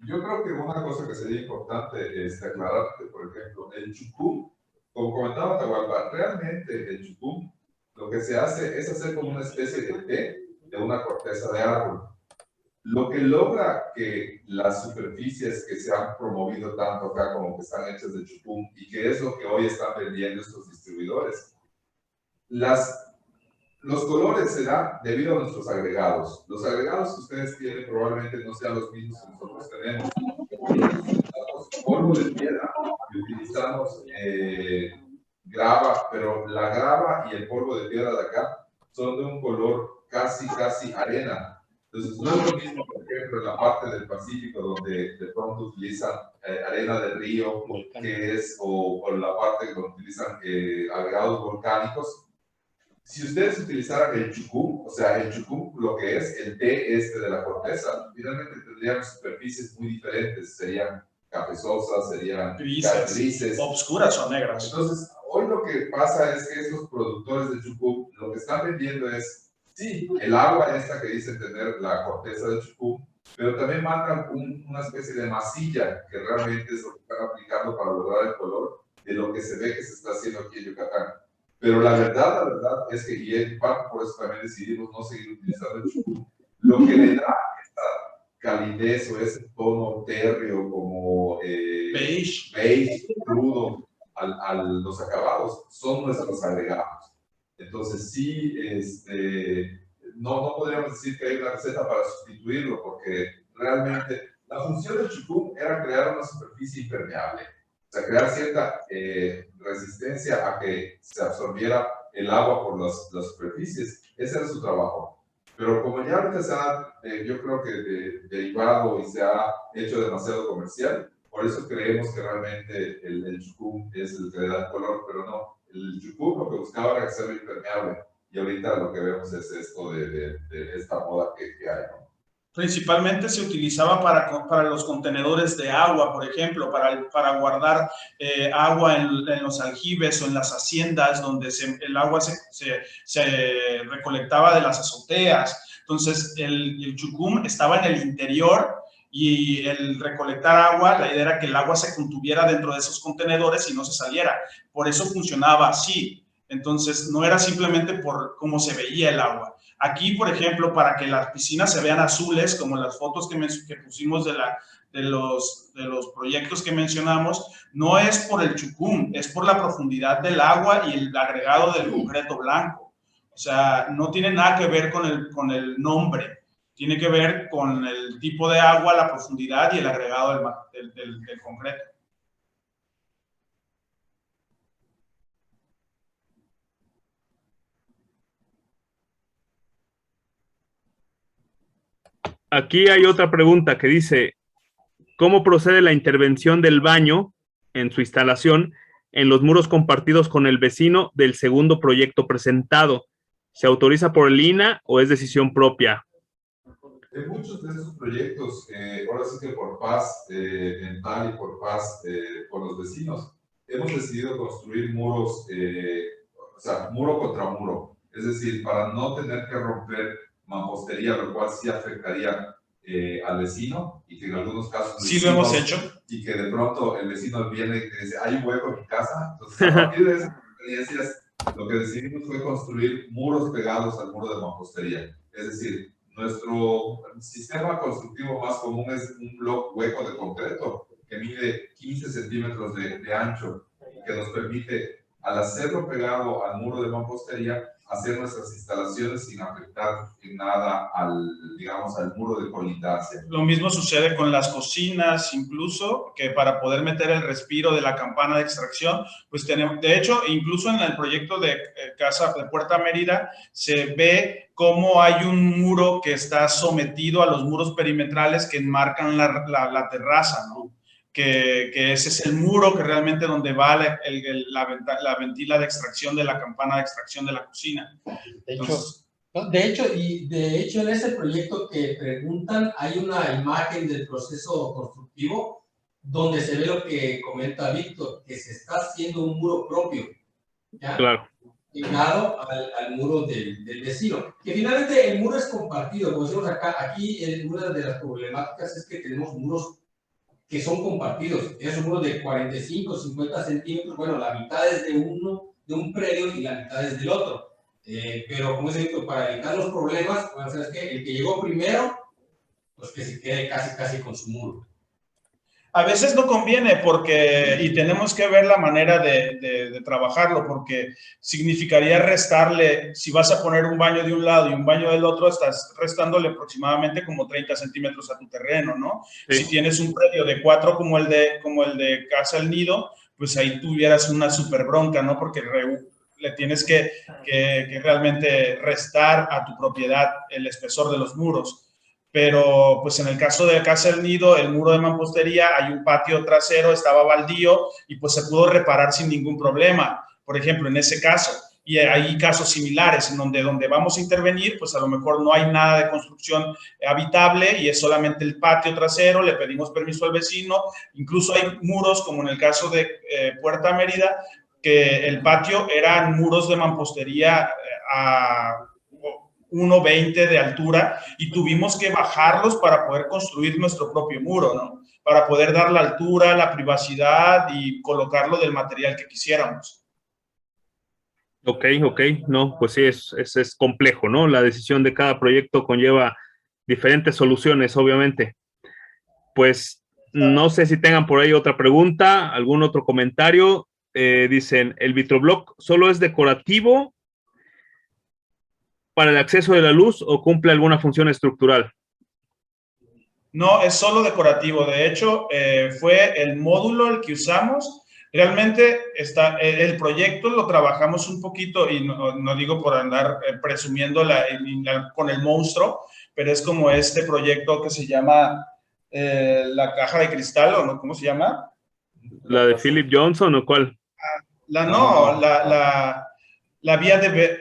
Yo creo que una cosa que sería importante aclarar, por ejemplo, el chucum, como comentaba Atahualpa, realmente el chucum lo que se hace es hacer como una especie de té de una corteza de árbol. Lo que logra que las superficies que se han promovido tanto acá como que están hechas de chucum y que es lo que hoy están vendiendo estos distribuidores, los colores se dan debido a nuestros agregados. Los agregados que ustedes tienen probablemente no sean los mismos que nosotros tenemos. Utilizamos polvo de piedra y utilizamos grava, pero la grava y el polvo de piedra de acá son de un color casi arena. Entonces, no es lo mismo, por ejemplo, en la parte del Pacífico, donde de pronto utilizan arena de río, que es, o la parte donde utilizan agregados volcánicos. Si ustedes utilizaran el chucum, o sea, el chucum, lo que es el té de la corteza, finalmente tendrían superficies muy diferentes, serían cafezosas, serían grises, obscuras o negras. Entonces, hoy lo que pasa es que estos productores de chucum lo que están vendiendo es, sí, el agua esta que dicen tener la corteza de chucum, pero también mandan una especie de masilla que realmente es lo que están aplicando para lograr el color de lo que se ve que se está haciendo aquí en Yucatán. Pero la verdad es que, y en parte por eso también decidimos no seguir utilizando el chucum, lo que le da esta calidez o ese tono térreo como beige crudo a los acabados son nuestros agregados. Entonces sí, no podríamos decir que hay una receta para sustituirlo, porque realmente la función del chucum era crear una superficie impermeable. O sea, crear cierta resistencia a que se absorbiera el agua por las superficies. Ese era su trabajo. Pero como ya ahorita se ha, yo creo que derivado y se ha hecho demasiado comercial, por eso creemos que realmente el chucum es el que le da el color, pero no. El chucum lo que buscaba era hacerlo impermeable. Y ahorita lo que vemos es esto de esta moda que hay, ¿no? Principalmente se utilizaba para los contenedores de agua, por ejemplo, para guardar agua en los aljibes o en las haciendas donde el agua se recolectaba de las azoteas. Entonces, el chucum estaba en el interior y el recolectar agua, la idea era que el agua se contuviera dentro de esos contenedores y no se saliera. Por eso funcionaba así. Entonces, no era simplemente por cómo se veía el agua. Aquí, por ejemplo, para que las piscinas se vean azules, como las fotos que pusimos de los proyectos que mencionamos, no es por el chucum, es por la profundidad del agua y el agregado del concreto blanco. O sea, no tiene nada que ver con el nombre, tiene que ver con el tipo de agua, la profundidad y el agregado del concreto. Aquí hay otra pregunta que dice, ¿cómo procede la intervención del baño en su instalación en los muros compartidos con el vecino del segundo proyecto presentado? ¿Se autoriza por el INAH o es decisión propia? En muchos de estos proyectos, ahora sí que por paz mental y por paz con los vecinos, hemos decidido construir muros, o sea, muro contra muro. Es decir, para no tener que romper mampostería, lo cual sí afectaría al vecino y que en algunos casos... Sí, lo hemos hecho. Y que de pronto el vecino viene y te dice, hay un hueco en mi casa. Entonces, a partir de esas experiencias, lo que decidimos fue construir muros pegados al muro de mampostería. Es decir, nuestro sistema constructivo más común es un bloque hueco de concreto que mide 15 centímetros de ancho y que nos permite, al hacerlo pegado al muro de mampostería, hacer nuestras instalaciones sin afectar en nada digamos, al muro de colindancia. Lo mismo sucede con las cocinas, incluso, que para poder meter el respiro de la campana de extracción, pues tenemos, de hecho, incluso en el proyecto de Casa de Puerta Mérida, se ve cómo hay un muro que está sometido a los muros perimetrales que enmarcan la terraza, ¿no? Que ese es el muro que realmente donde va la ventila de extracción de la campana de extracción de la cocina. De hecho, en ese proyecto que preguntan, hay una imagen del proceso constructivo donde se ve lo que comenta Víctor, que se está haciendo un muro propio, ¿ya? Claro. Pegado al muro del vecino. Que finalmente el muro es compartido, como decimos acá. Aquí una de las problemáticas es que tenemos muros que son compartidos. Es un muro de 45, 50 centímetros. Bueno, la mitad es de un predio y la mitad es del otro. Pero, como se dicho, para evitar los problemas, bueno, ¿sabes qué? El que llegó primero, pues que se quede casi con su muro. A veces no conviene y tenemos que ver la manera de trabajarlo, porque significaría restarle, si vas a poner un baño de un lado y un baño del otro, estás restándole aproximadamente como 30 centímetros a tu terreno, ¿no? Sí. Si tienes un predio de 4 como el de Casa El Nido, pues ahí tuvieras una super bronca, ¿no? Porque le tienes que realmente restar a tu propiedad el espesor de los muros. Pero pues en el caso de Casa del Nido, el muro de mampostería, hay un patio trasero, estaba baldío y pues se pudo reparar sin ningún problema, por ejemplo, en ese caso. Y hay casos similares en donde vamos a intervenir, pues a lo mejor no hay nada de construcción habitable y es solamente el patio trasero, le pedimos permiso al vecino, incluso hay muros, como en el caso de Puerta Mérida, que el patio eran muros de mampostería a 1,20 de altura y tuvimos que bajarlos para poder construir nuestro propio muro, ¿no? Para poder dar la altura, la privacidad y colocarlo del material que quisiéramos. Ok, no, pues sí, es complejo, ¿no? La decisión de cada proyecto conlleva diferentes soluciones, obviamente. Pues no sé si tengan por ahí otra pregunta, algún otro comentario. Dicen, ¿el vitroblock solo es decorativo para el acceso de la luz o cumple alguna función estructural? No, es solo decorativo. De hecho, fue el módulo el que usamos. Realmente el proyecto lo trabajamos un poquito, y no digo por andar presumiendo con el monstruo, pero es como este proyecto que se llama la caja de cristal, ¿o no? ¿Cómo se llama? ¿La de Philip Johnson o cuál? La vía de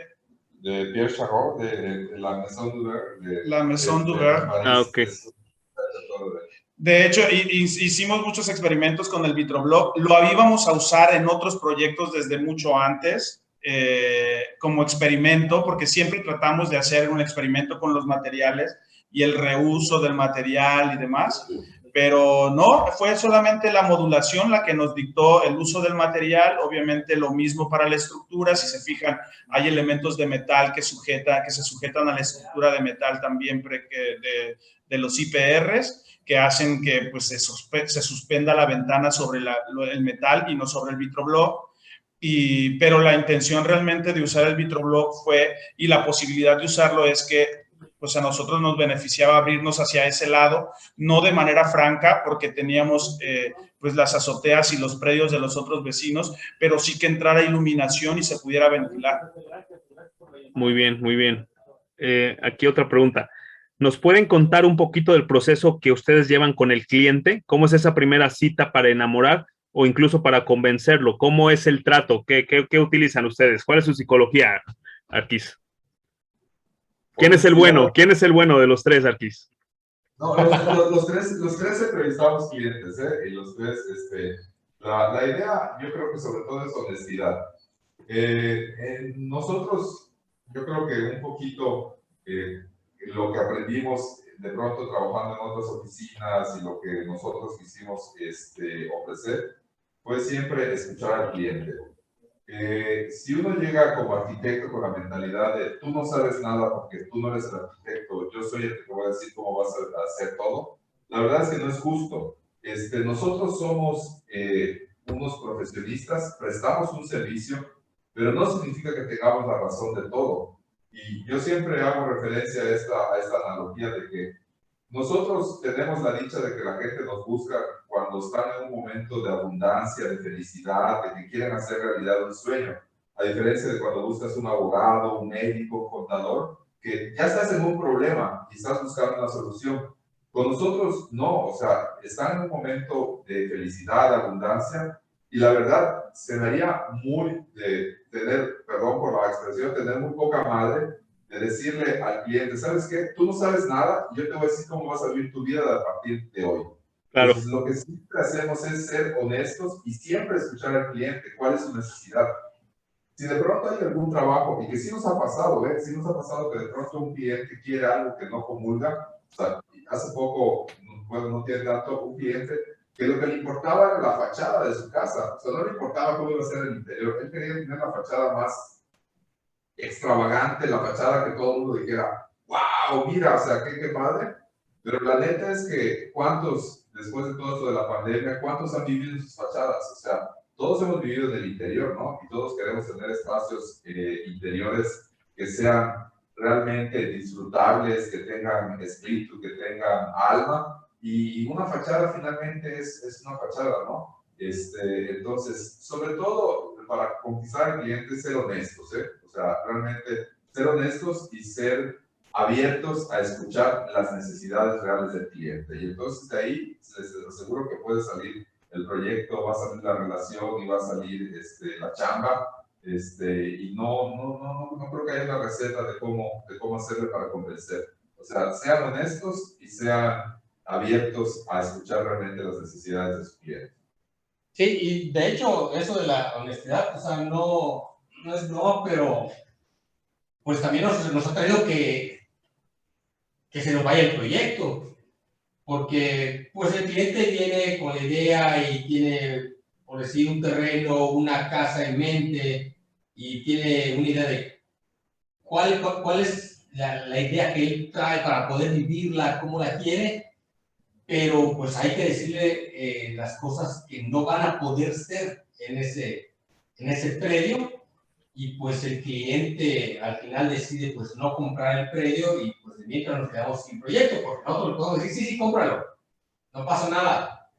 Pierre Chagot, de la Maison du Verre. La Maison du Verre. Ok. De hecho, hicimos muchos experimentos con el vitroblock. Lo íbamos a usar en otros proyectos desde mucho antes, como experimento, porque siempre tratamos de hacer un experimento con los materiales y el reuso del material y demás. Pero no, fue solamente la modulación la que nos dictó el uso del material. Obviamente lo mismo para la estructura. Si se fijan, hay elementos de metal que se sujetan a la estructura de metal también de los IPRs, que hacen que pues, se suspenda la ventana sobre el metal y no sobre el vitroblock. Pero la intención realmente de usar el vitroblock y la posibilidad de usarlo es que pues a nosotros nos beneficiaba abrirnos hacia ese lado, no de manera franca, porque teníamos pues las azoteas y los predios de los otros vecinos, pero sí que entrara iluminación y se pudiera ventilar. Muy bien, muy bien. Aquí otra pregunta. ¿Nos pueden contar un poquito del proceso que ustedes llevan con el cliente? ¿Cómo es esa primera cita para enamorar o incluso para convencerlo? ¿Cómo es el trato? ¿Qué utilizan ustedes? ¿Cuál es su psicología, Arquis? ¿Quién es el bueno? ¿Quién es el bueno de los tres, Arquis? No, los tres entrevistamos clientes, y los tres, la idea, yo creo que sobre todo es honestidad. Nosotros, yo creo que un poquito lo que aprendimos de pronto trabajando en otras oficinas y lo que nosotros quisimos ofrecer fue siempre escuchar al cliente. Si uno llega como arquitecto con la mentalidad de tú no sabes nada porque tú no eres el arquitecto, yo soy el que te voy a decir cómo vas a hacer todo, la verdad es que no es justo. Nosotros somos unos profesionistas, prestamos un servicio, pero no significa que tengamos la razón de todo. Y yo siempre hago referencia a esta analogía de que nosotros tenemos la dicha de que la gente nos busca cuando están en un momento de abundancia, de felicidad, de que quieren hacer realidad un sueño. A diferencia de cuando buscas un abogado, un médico, un contador, que ya estás en un problema y estás buscando una solución. Con nosotros no, o sea, están en un momento de felicidad, de abundancia, y la verdad se me haría perdón por la expresión, tener muy poca madre de decirle al cliente, ¿sabes qué? Tú no sabes nada y yo te voy a decir cómo vas a vivir tu vida a partir de hoy. Claro. Entonces, lo que siempre hacemos es ser honestos y siempre escuchar al cliente cuál es su necesidad. Si de pronto hay algún trabajo, y que sí nos ha pasado, sí nos ha pasado que de pronto un cliente quiere algo que no comulga. O sea, hace poco, bueno, no tiene tanto, un cliente que lo que le importaba era la fachada de su casa. O sea, no le importaba cómo iba a ser el interior. Él quería tener la fachada más extravagante, la fachada que todo el mundo dijera, wow, mira, o sea, qué padre. Pero la neta es que ¿cuántos, después de todo esto de la pandemia, cuántos han vivido en sus fachadas? O sea, todos hemos vivido en el interior, ¿no? Y todos queremos tener espacios interiores que sean realmente disfrutables, que tengan espíritu, que tengan alma. Y una fachada finalmente es una fachada, ¿no? Entonces, sobre todo para conquistar al cliente, ser honestos, o sea, realmente ser honestos y ser abiertos a escuchar las necesidades reales del cliente. Y entonces de ahí les aseguro que puede salir el proyecto, va a salir la relación y va a salir la chamba. Y no creo que haya una receta de cómo hacerle para convencer. O sea, sean honestos y sean abiertos a escuchar realmente las necesidades de sus clientes. Sí, y de hecho, eso de la honestidad, o sea, no es no, pero pues también nos ha traído que se nos vaya el proyecto, porque pues el cliente viene con la idea y tiene, por decir, un terreno, una casa en mente y tiene una idea de cuál es la idea que él trae para poder vivirla, cómo la quiere, pero pues hay que decirle las cosas que no van a poder ser en ese predio, y pues el cliente al final decide pues no comprar el predio y pues de mientras nos quedamos sin proyecto, porque nosotros le podemos decir, sí, cómpralo, no pasa nada,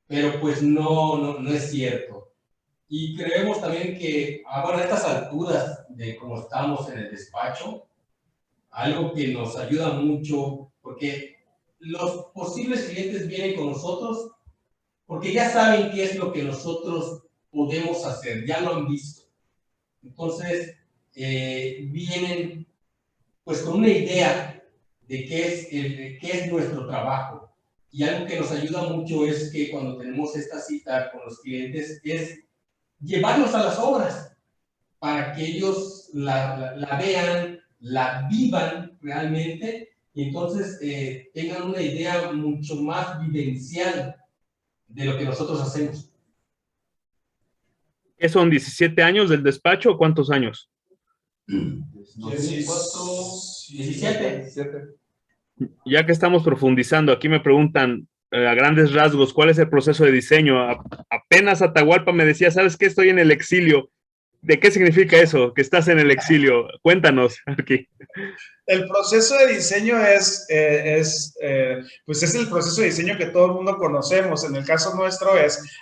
pero pues no es cierto. Y creemos también que, bueno, a estas alturas de cómo estamos en el despacho, algo que nos ayuda mucho, porque los posibles clientes vienen con nosotros porque ya saben qué es lo que nosotros podemos hacer, ya lo han visto. Entonces, vienen pues con una idea de qué es nuestro trabajo. Y algo que nos ayuda mucho es que cuando tenemos esta cita con los clientes es llevarlos a las obras para que ellos la vean, la vivan realmente, y entonces tengan una idea mucho más vivencial de lo que nosotros hacemos. ¿Qué son 17 años del despacho o cuántos años? 17. Ya que estamos profundizando, aquí me preguntan a grandes rasgos, ¿cuál es el proceso de diseño? Apenas Atahualpa me decía, ¿sabes qué? Estoy en el exilio. ¿De qué significa eso, que estás en el exilio? Cuéntanos aquí. El proceso de diseño pues es el proceso de diseño que todo el mundo conocemos. En el caso nuestro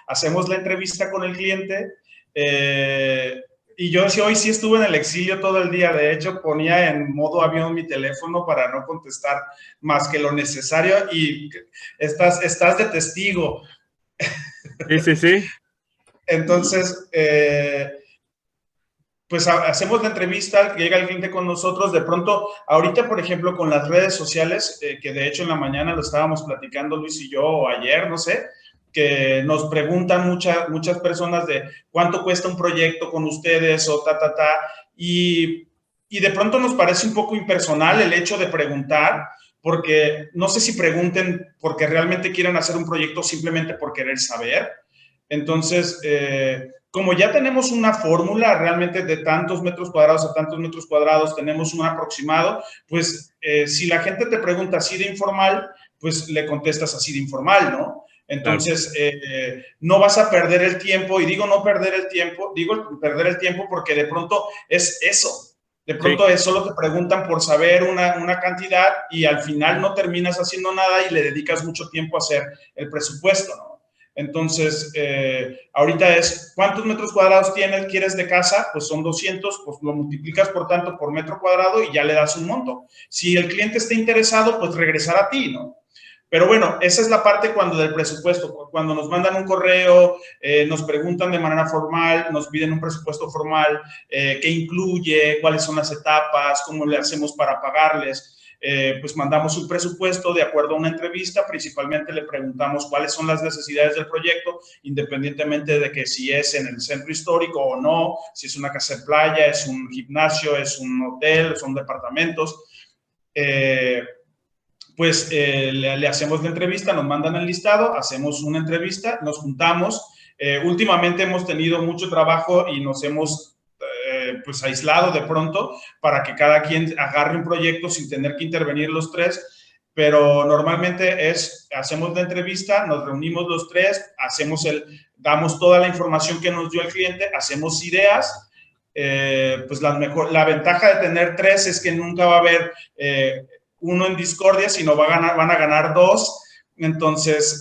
hacemos la entrevista con el cliente, y yo hoy sí estuve en el exilio todo el día. De hecho, ponía en modo avión mi teléfono para no contestar más que lo necesario, y estás de testigo. Sí. Entonces, pues hacemos la entrevista, llega el cliente con nosotros. De pronto, ahorita, por ejemplo, con las redes sociales, que de hecho en la mañana lo estábamos platicando Luis y yo, o ayer, no sé, que nos preguntan muchas personas de cuánto cuesta un proyecto con ustedes o y de pronto nos parece un poco impersonal el hecho de preguntar, porque no sé si pregunten porque realmente quieren hacer un proyecto, simplemente por querer saber. Entonces, como ya tenemos una fórmula realmente de tantos metros cuadrados a tantos metros cuadrados, tenemos un aproximado, pues si la gente te pregunta así de informal, pues le contestas así de informal, ¿no? Entonces, claro, no vas a perder el tiempo, y digo perder el tiempo porque de pronto es eso. De pronto sí, solo te preguntan por saber una cantidad, y al final no terminas haciendo nada y le dedicas mucho tiempo a hacer el presupuesto, ¿no? Entonces, ahorita es, ¿cuántos metros cuadrados quieres de casa? Pues son 200, pues lo multiplicas por tanto por metro cuadrado y ya le das un monto. Si el cliente está interesado, pues regresar a ti, ¿no? Pero bueno, esa es la parte del presupuesto. Cuando nos mandan un correo, nos preguntan de manera formal, nos piden un presupuesto formal, qué incluye, cuáles son las etapas, cómo le hacemos para pagarles. Pues mandamos un presupuesto de acuerdo a una entrevista. Principalmente le preguntamos cuáles son las necesidades del proyecto, independientemente de que si es en el centro histórico o no, si es una casa de playa, es un gimnasio, es un hotel, son departamentos. Pues le hacemos la entrevista, nos mandan el listado, hacemos una entrevista, nos juntamos. Últimamente hemos tenido mucho trabajo y nos hemos pues aislado de pronto para que cada quien agarre un proyecto sin tener que intervenir los tres, pero normalmente hacemos la entrevista, nos reunimos los tres, damos toda la información que nos dio el cliente, hacemos ideas. Pues la ventaja de tener tres es que nunca va a haber uno en discordia, sino van a ganar dos. Entonces,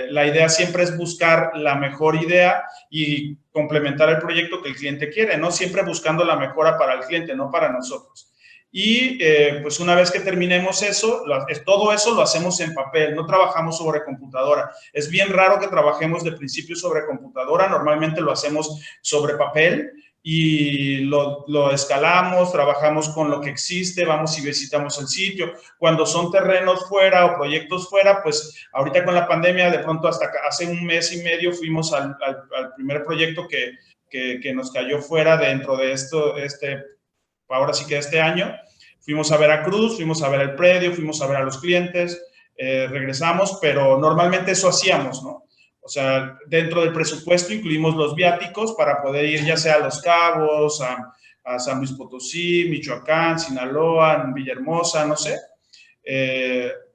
la idea siempre es buscar la mejor idea y complementar el proyecto que el cliente quiere, ¿no? Siempre buscando la mejora para el cliente, no para nosotros. Y pues una vez que terminemos eso, todo eso lo hacemos en papel, no trabajamos sobre computadora. Es bien raro que trabajemos de principio sobre computadora, normalmente lo hacemos sobre papel y lo escalamos, trabajamos con lo que existe, vamos y visitamos el sitio. Cuando son terrenos fuera o proyectos fuera, pues ahorita con la pandemia, de pronto hasta hace un mes y medio fuimos al primer proyecto que nos cayó fuera dentro de ahora sí que este año. Fuimos a Veracruz, fuimos a ver el predio, fuimos a ver a los clientes, regresamos, pero normalmente eso hacíamos, ¿no? O sea, dentro del presupuesto incluimos los viáticos para poder ir ya sea a Los Cabos, a San Luis Potosí, Michoacán, Sinaloa, Villahermosa, no sé.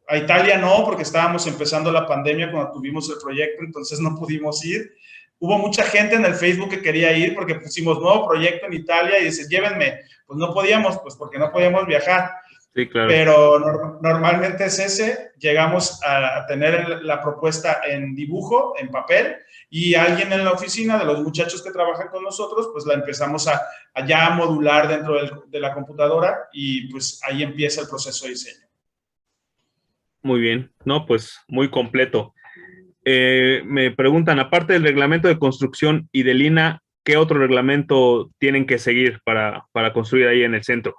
A Italia no, porque estábamos empezando la pandemia cuando tuvimos el proyecto, entonces no pudimos ir. Hubo mucha gente en el Facebook que quería ir porque pusimos nuevo proyecto en Italia y dice, llévenme. Pues no podíamos, pues porque no podíamos viajar. Sí, claro. Pero normalmente es ese, llegamos a tener la propuesta en dibujo, en papel, y alguien en la oficina de los muchachos que trabajan con nosotros, pues la empezamos a ya modular dentro de la computadora y pues ahí empieza el proceso de diseño. Muy bien, no, pues muy completo. Me preguntan, aparte del reglamento de construcción y del INA, ¿qué otro reglamento tienen que seguir para construir ahí en el centro?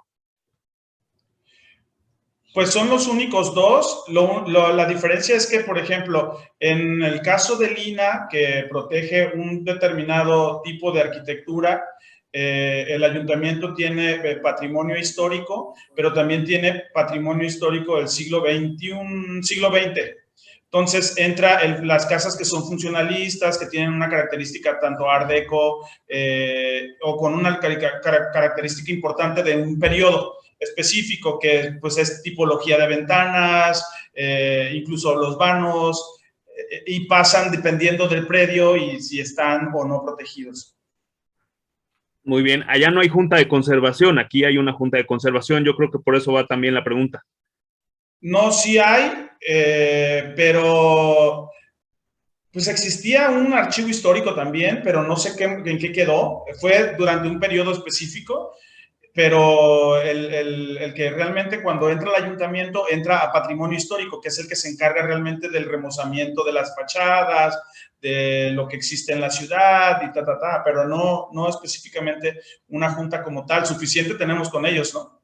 Pues son los únicos dos. La diferencia es que, por ejemplo, en el caso del INA, que protege un determinado tipo de arquitectura, el ayuntamiento tiene patrimonio histórico, pero también tiene patrimonio histórico del siglo XX. Entonces, las casas que son funcionalistas, que tienen una característica tanto art deco o con una característica importante de un periodo específico, que pues es tipología de ventanas, incluso los vanos, y pasan dependiendo del predio y si están o no protegidos. Muy bien, allá no hay junta de conservación, aquí hay una junta de conservación, yo creo que por eso va también la pregunta. No, sí hay, pero pues existía un archivo histórico también, pero no sé en qué quedó. Fue durante un periodo específico, pero el que realmente cuando entra al ayuntamiento entra a patrimonio histórico, que es el que se encarga realmente del remozamiento de las fachadas, de lo que existe en la ciudad y pero no específicamente una junta como tal. Suficiente tenemos con ellos, ¿no?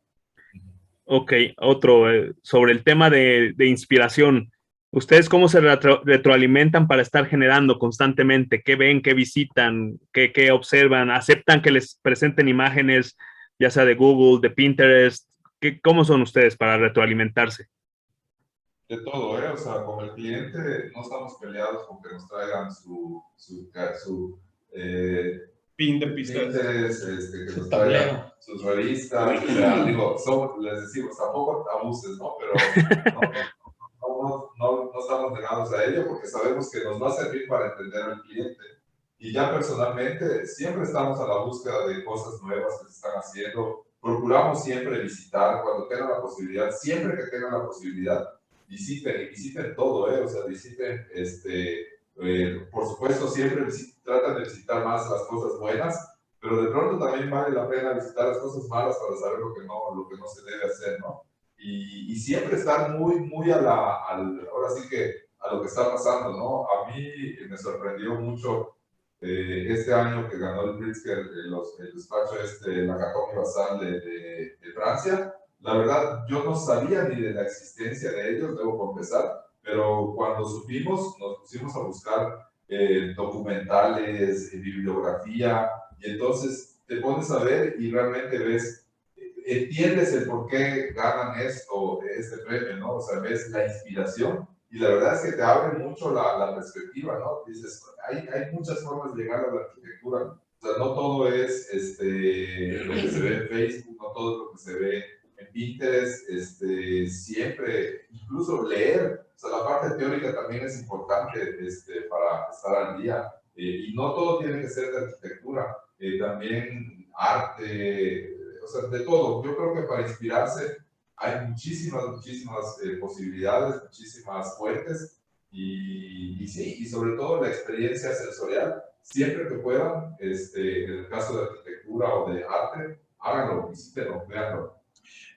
Ok, otro, sobre el tema de inspiración. ¿Ustedes cómo se retroalimentan para estar generando constantemente? ¿Qué ven, qué visitan, qué observan? ¿Aceptan que les presenten imágenes, ya sea de Google, de Pinterest? ¿Cómo son ustedes para retroalimentarse? De todo, ¿eh? O sea, con el cliente no estamos peleados con que nos traigan su Pin de pistas. Pinterest, que nos traigan sus revistas. O sea, digo, les decimos, tampoco abuses, ¿no? Pero no estamos negados a ello porque sabemos que nos va a servir para entender al cliente. Y ya personalmente, siempre estamos a la búsqueda de cosas nuevas que se están haciendo. Procuramos siempre visitar cuando tengan la posibilidad, siempre que tengan la posibilidad. Visiten todo, o sea, visiten, por supuesto, siempre tratan de visitar más las cosas buenas, pero de pronto también vale la pena visitar las cosas malas para saber lo que no se debe hacer, ¿no? Y siempre estar muy ahora sí que a lo que está pasando, ¿no? A mí me sorprendió mucho este año que ganó el Pritzker, el despacho la Lacatón y Basal de Francia. La verdad, yo no sabía ni de la existencia de ellos, debo confesar, pero cuando supimos, nos pusimos a buscar documentales, bibliografía, y entonces te pones a ver y realmente entiendes el por qué ganan este premio, ¿no? O sea, ves la inspiración, y la verdad es que te abre mucho la perspectiva, ¿no? Dices, hay muchas formas de llegar a la arquitectura, o sea, no todo es lo que se ve en Facebook, no todo es lo que se ve en Pinterest, siempre, incluso leer, o sea, la parte teórica también es importante para estar al día, y no todo tiene que ser de arquitectura, también arte, o sea, de todo. Yo creo que para inspirarse hay muchísimas posibilidades, muchísimas fuentes, y sí, y sobre todo la experiencia sensorial, siempre que puedan, en el caso de arquitectura o de arte, háganlo, visítenlo, véanlo.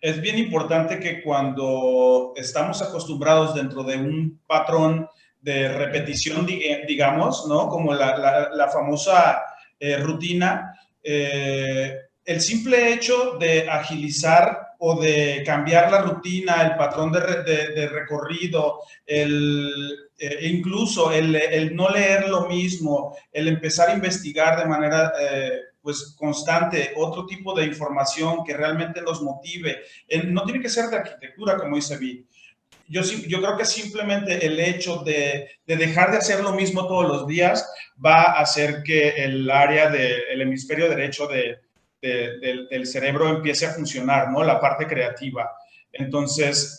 Es bien importante que cuando estamos acostumbrados dentro de un patrón de repetición, digamos, ¿no? Como la famosa rutina, el simple hecho de agilizar o de cambiar la rutina, el patrón de recorrido, incluso el no leer lo mismo, el empezar a investigar de manera pues constante otro tipo de información que realmente nos motive. No tiene que ser de arquitectura, como dice Vi. Yo creo que simplemente el hecho de dejar de hacer lo mismo todos los días va a hacer que el área del hemisferio derecho del cerebro empiece a funcionar, ¿no? La parte creativa. Entonces,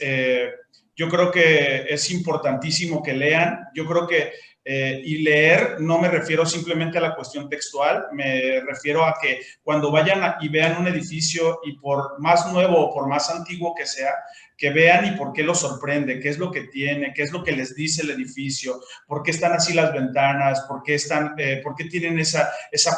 yo creo que es importantísimo que lean. Yo creo que, y leer no me refiero simplemente a la cuestión textual, me refiero a que cuando vayan y vean un edificio y por más nuevo o por más antiguo que sea, que vean y por qué los sorprende, qué es lo que tiene, qué es lo que les dice el edificio, por qué están así las ventanas, por qué tienen esa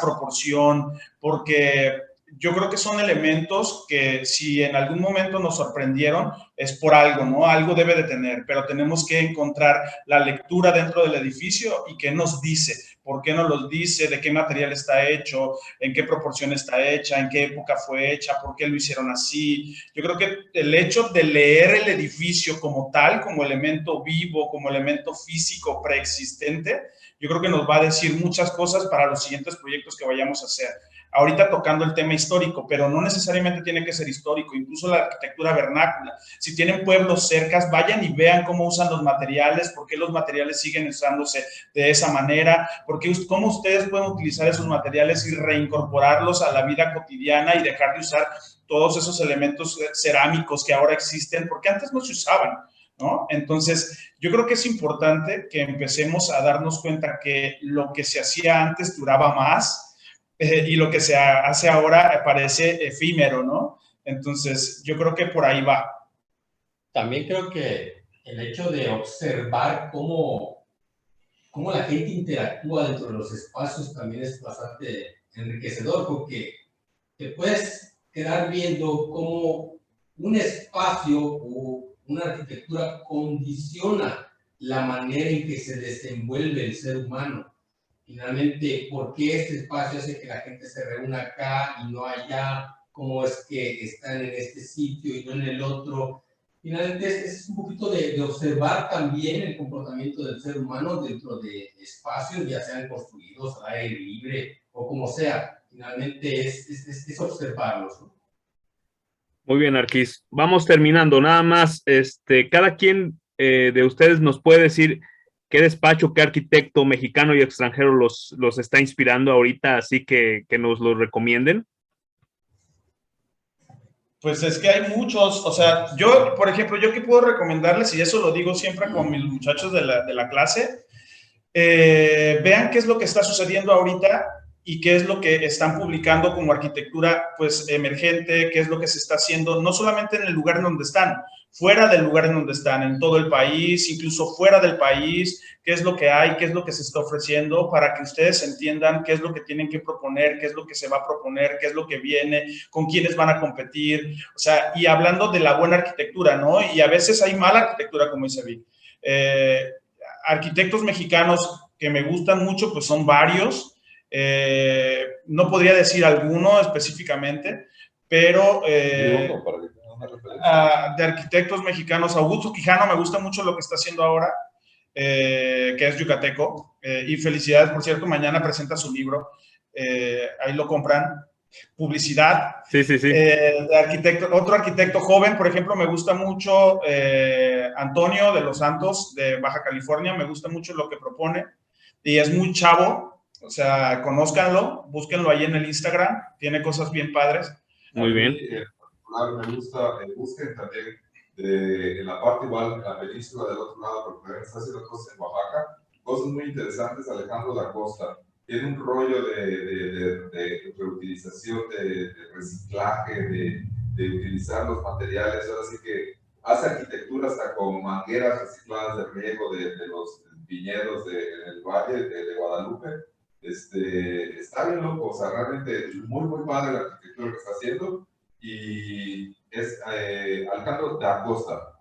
proporción, porque yo creo que son elementos que si en algún momento nos sorprendieron es por algo, ¿no? Algo debe de tener, pero tenemos que encontrar la lectura dentro del edificio y qué nos dice, por qué nos lo dice, de qué material está hecho, en qué proporción está hecha, en qué época fue hecha, por qué lo hicieron así. Yo creo que el hecho de leer el edificio como tal, como elemento vivo, como elemento físico preexistente, yo creo que nos va a decir muchas cosas para los siguientes proyectos que vayamos a hacer. Ahorita tocando el tema histórico, pero no necesariamente tiene que ser histórico, incluso la arquitectura vernácula. Si tienen pueblos cercas, vayan y vean cómo usan los materiales, por qué los materiales siguen usándose de esa manera, cómo ustedes pueden utilizar esos materiales y reincorporarlos a la vida cotidiana y dejar de usar todos esos elementos cerámicos que ahora existen, porque antes no se usaban, ¿no? Entonces, yo creo que es importante que empecemos a darnos cuenta que lo que se hacía antes duraba más, y lo que se hace ahora parece efímero, ¿no? Entonces, yo creo que por ahí va. También creo que el hecho de observar cómo la gente interactúa dentro de los espacios también es bastante enriquecedor, porque te puedes quedar viendo cómo un espacio o una arquitectura condiciona la manera en que se desenvuelve el ser humano. Finalmente, ¿por qué este espacio hace que la gente se reúna acá y no allá? ¿Cómo es que están en este sitio y no en el otro? Finalmente, es un poquito de observar también el comportamiento del ser humano dentro de espacios, ya sean construidos al aire libre o como sea. Finalmente, es observarlos, ¿no? Muy bien, Arquis. Vamos terminando. Nada más, cada quien de ustedes nos puede decir qué despacho, qué arquitecto mexicano y extranjero los está inspirando ahorita, así que nos los recomienden. Pues es que hay muchos, o sea, yo, por ejemplo, yo que puedo recomendarles, y eso lo digo siempre con mis muchachos de la clase, vean qué es lo que está sucediendo ahorita y qué es lo que están publicando como arquitectura, pues, emergente, qué es lo que se está haciendo, no solamente en el lugar en donde están, fuera del lugar en donde están, en todo el país, incluso fuera del país, qué es lo que hay, qué es lo que se está ofreciendo, para que ustedes entiendan qué es lo que tienen que proponer, qué es lo que se va a proponer, qué es lo que viene, con quiénes van a competir, o sea, y hablando de la buena arquitectura, ¿no? Y a veces hay mala arquitectura, como dice Vic. Arquitectos mexicanos que me gustan mucho, pues son varios. No podría decir alguno específicamente, pero de arquitectos mexicanos, Augusto Quijano me gusta mucho lo que está haciendo ahora, que es yucateco, y felicidades, por cierto, mañana presenta su libro, ahí lo compran. Publicidad. Sí, sí, sí. Otro arquitecto joven, por ejemplo, me gusta mucho Antonio de los Santos, de Baja California, me gusta mucho lo que propone, y es muy chavo, o sea, conózcanlo, búsquenlo ahí en el Instagram, tiene cosas bien padres. Muy bien. En particular me gusta, busquen también en la parte igual, en la península del otro lado, porque también está haciendo cosas en Oaxaca, cosas muy interesantes. Alejandro da Costa tiene un rollo de reutilización, de reciclaje, de utilizar los materiales. Ahora sí que hace arquitectura hasta con mangueras recicladas de riego de los viñedos del valle de Guadalupe. Está bien loco, o sea, realmente muy padre la arquitectura que está haciendo. Y es Alejandro da Costa.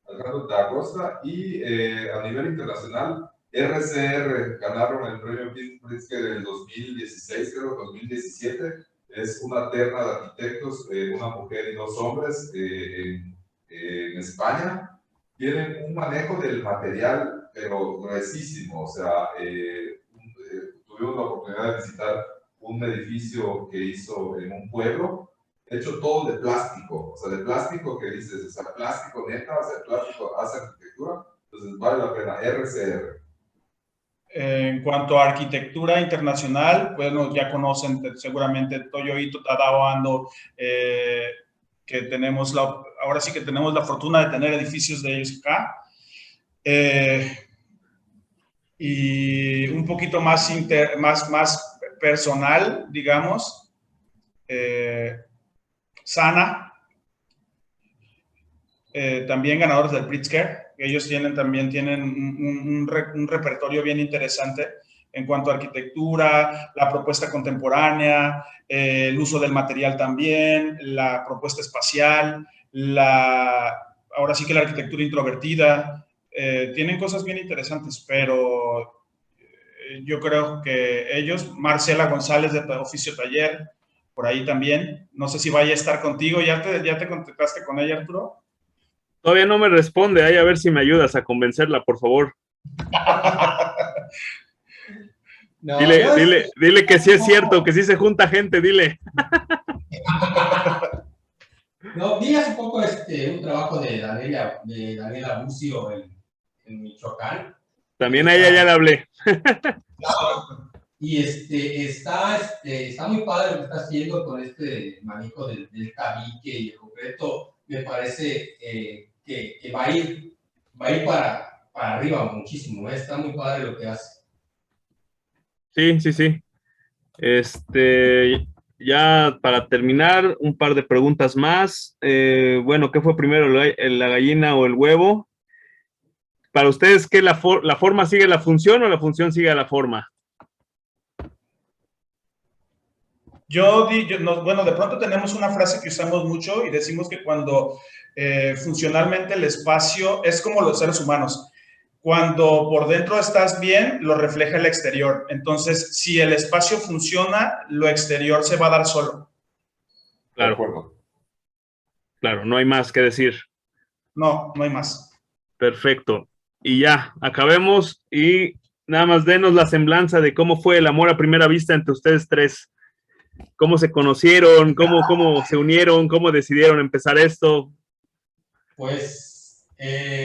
Alejandro da Costa, y a nivel internacional, RCR ganaron el premio Pritzker del 2016, creo, 2017. Es una terna de arquitectos, una mujer y dos hombres en España. Tienen un manejo del material, pero gruesísimo. O sea, tuvimos la oportunidad de visitar un edificio que hizo en un pueblo, hecho todo de plástico, o sea, de plástico que dices, o sea, plástico neta, o sea, plástico hace arquitectura, entonces vale la pena, RCR. En cuanto a arquitectura internacional, bueno, ya conocen seguramente Toyo Ito, Tadao Ando, que tenemos ahora sí que tenemos la fortuna de tener edificios de ellos acá. Y un poquito más personal, digamos, Sana, también ganadores del Pritzker. Ellos también tienen un repertorio bien interesante en cuanto a arquitectura, la propuesta contemporánea, el uso del material también, la propuesta espacial, ahora sí que la arquitectura introvertida. Tienen cosas bien interesantes, pero yo creo que ellos, Marcela González de Oficio Taller, por ahí también, no sé si vaya a estar contigo, ¿ya te contactaste con ella, Arturo? Todavía no me responde, ahí a ver si me ayudas a convencerla, por favor. No, dile que sí es cierto, que sí se junta gente, dile. No, vi hace poco un trabajo de Daniela Bucio en Michoacán. También a ella ya le hablé. Y está muy padre lo que está haciendo con este manejo del tabique, y en concreto me parece que va a ir para arriba muchísimo, ¿eh? Está muy padre lo que hace. Sí. Ya para terminar, un par de preguntas más. Bueno, ¿qué fue primero, la gallina o el huevo? Para ustedes, ¿qué la forma sigue la función o la función sigue a la forma? Bueno, de pronto tenemos una frase que usamos mucho y decimos que cuando funcionalmente el espacio es como los seres humanos. Cuando por dentro estás bien, lo refleja el exterior. Entonces, si el espacio funciona, lo exterior se va a dar solo. Claro. De acuerdo. Claro, no hay más que decir. No hay más. Perfecto. Y ya, acabemos y nada más denos la semblanza de cómo fue el amor a primera vista entre ustedes tres. ¿Cómo se conocieron? ¿Cómo se unieron? ¿Cómo decidieron empezar esto? Pues...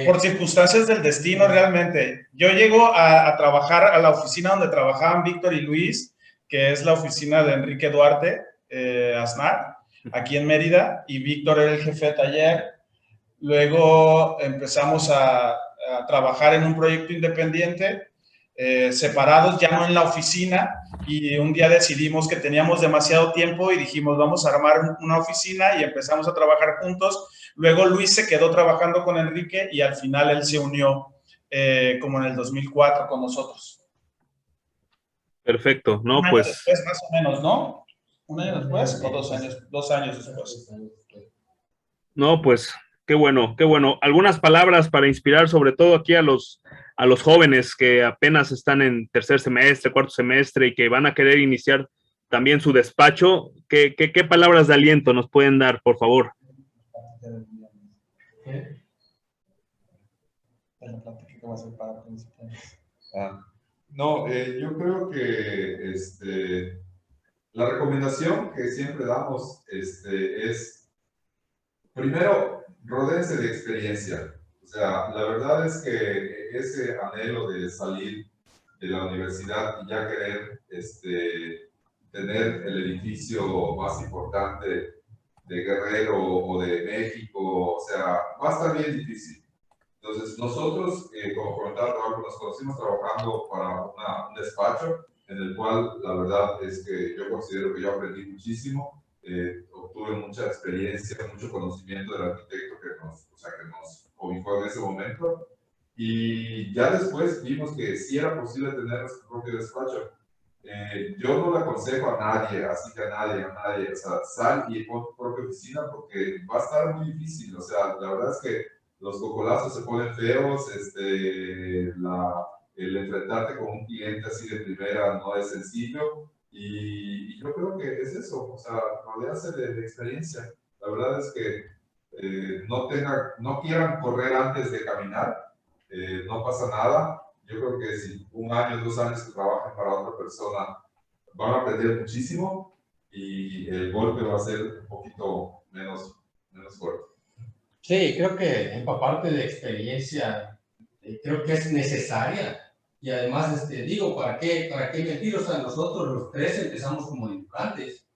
por circunstancias del destino, realmente. Yo llego a trabajar a la oficina donde trabajaban Víctor y Luis, que es la oficina de Enrique Duarte, Aznar, aquí en Mérida, y Víctor era el jefe de taller. Luego empezamos a trabajar en un proyecto independiente, separados, ya no en la oficina, y un día decidimos que teníamos demasiado tiempo y dijimos, vamos a armar una oficina, y empezamos a trabajar juntos. Luego Luis se quedó trabajando con Enrique y al final él se unió como en el 2004 con nosotros. Perfecto, ¿no? Un año Pues después, más o menos, ¿no? ¿Un año después o 2 años? 2 años después. no, pues qué bueno, qué bueno. Algunas palabras para inspirar sobre todo aquí a los jóvenes que apenas están en tercer semestre, cuarto semestre y que van a querer iniciar también su despacho. ¿Qué palabras de aliento nos pueden dar, por favor? No, yo creo que la recomendación que siempre damos es, primero, rodéense de experiencia. O sea, la verdad es que ese anhelo de salir de la universidad y ya querer tener el edificio más importante de Guerrero o de México, o sea, va a estar bien difícil. Entonces, nosotros, como comentaba, nos conocimos trabajando para un despacho en el cual la verdad es que yo considero que yo aprendí muchísimo, obtuve mucha experiencia, mucho conocimiento del arquitecto que nos ubicó en ese momento. Y ya después vimos que sí era posible tener nuestro propio despacho. Yo no le aconsejo a nadie, así que a nadie, o sea, sal y pon tu propia oficina porque va a estar muy difícil. O sea, la verdad es que los cocolazos se ponen feos, el enfrentarte con un cliente así de primera no es sencillo. Y yo creo que es eso, o sea, rodearse de experiencia. La verdad es que no quieran correr antes de caminar, no pasa nada. Yo creo que si 1 año, 2 años que trabajen para otra persona, van a aprender muchísimo y el golpe va a ser un poquito menos fuerte. Sí, creo que empaparte de experiencia, creo que es necesaria. Y además, digo, ¿para qué mentir? O sea, nosotros los 3 empezamos como dibujantes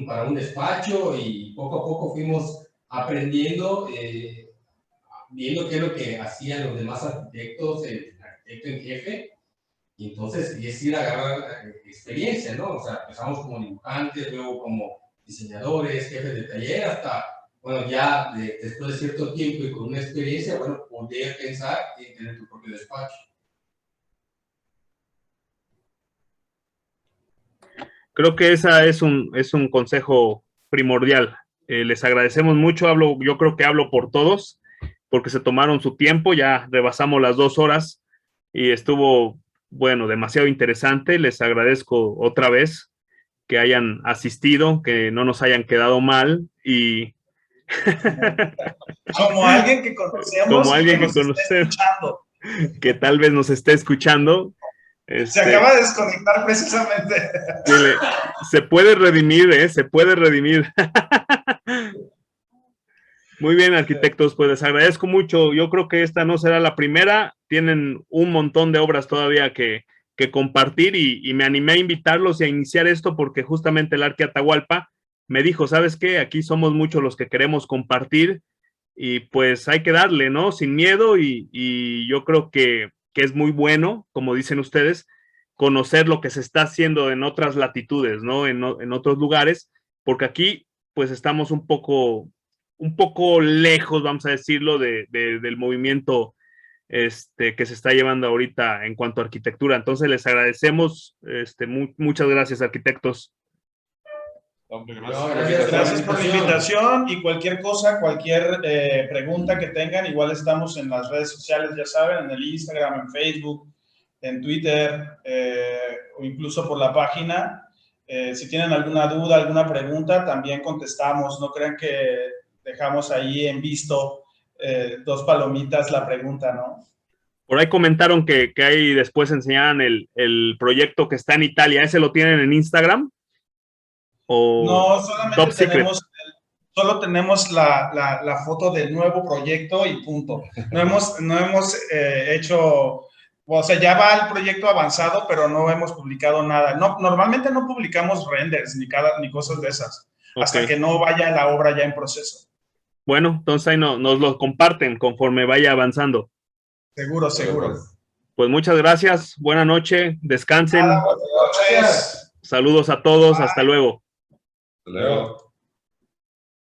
para un despacho y poco a poco fuimos aprendiendo, viendo qué es lo que hacían los demás arquitectos, el arquitecto en jefe, y entonces es ir a agarrar experiencia, ¿no? O sea, empezamos como dibujantes, luego como diseñadores, jefes de taller, hasta, bueno, ya después de cierto tiempo y con una experiencia, bueno, poder pensar en tener tu propio despacho. Creo que esa es un consejo primordial. Les agradecemos mucho, yo creo que hablo por todos, porque se tomaron su tiempo, ya rebasamos las 2 horas y estuvo, bueno, demasiado interesante. Les agradezco otra vez que hayan asistido, que no nos hayan quedado mal y... Como alguien que conocemos, como alguien que nos esté escuchando. Que tal vez nos esté escuchando. Se acaba de desconectar precisamente. Se puede redimir, se puede redimir. Muy bien, arquitectos, pues les agradezco mucho. Yo creo que esta no será la primera. Tienen un montón de obras todavía que compartir y me animé a invitarlos y a iniciar esto porque justamente el Arque Atahualpa me dijo, ¿sabes qué? Aquí somos muchos los que queremos compartir y pues hay que darle, ¿no? Sin miedo y yo creo que es muy bueno, como dicen ustedes, conocer lo que se está haciendo en otras latitudes, ¿no? En otros lugares, porque aquí pues estamos un poco lejos, vamos a decirlo, del movimiento que se está llevando ahorita en cuanto a arquitectura. Entonces les agradecemos, muchas gracias, arquitectos. Gracias por la invitación y cualquier cosa, cualquier pregunta que tengan, igual estamos en las redes sociales, ya saben, en el Instagram, en Facebook, en Twitter o incluso por la página. Si tienen alguna duda, alguna pregunta, también contestamos. No crean que dejamos ahí en visto 2 palomitas la pregunta, ¿no? Por ahí comentaron que ahí después enseñaran el proyecto que está en Italia. ¿Ese lo tienen en Instagram? ¿O no, solamente solo tenemos la foto del nuevo proyecto y punto. No hemos hecho, o sea, ya va el proyecto avanzado, pero no hemos publicado nada. No, normalmente no publicamos renders ni cosas de esas, hasta que no vaya la obra ya en proceso. Bueno, entonces ahí nos lo comparten conforme vaya avanzando. Seguro. Pues muchas gracias, buena noche, descansen. Buenas noches. Saludos a todos, hasta luego. Hasta luego.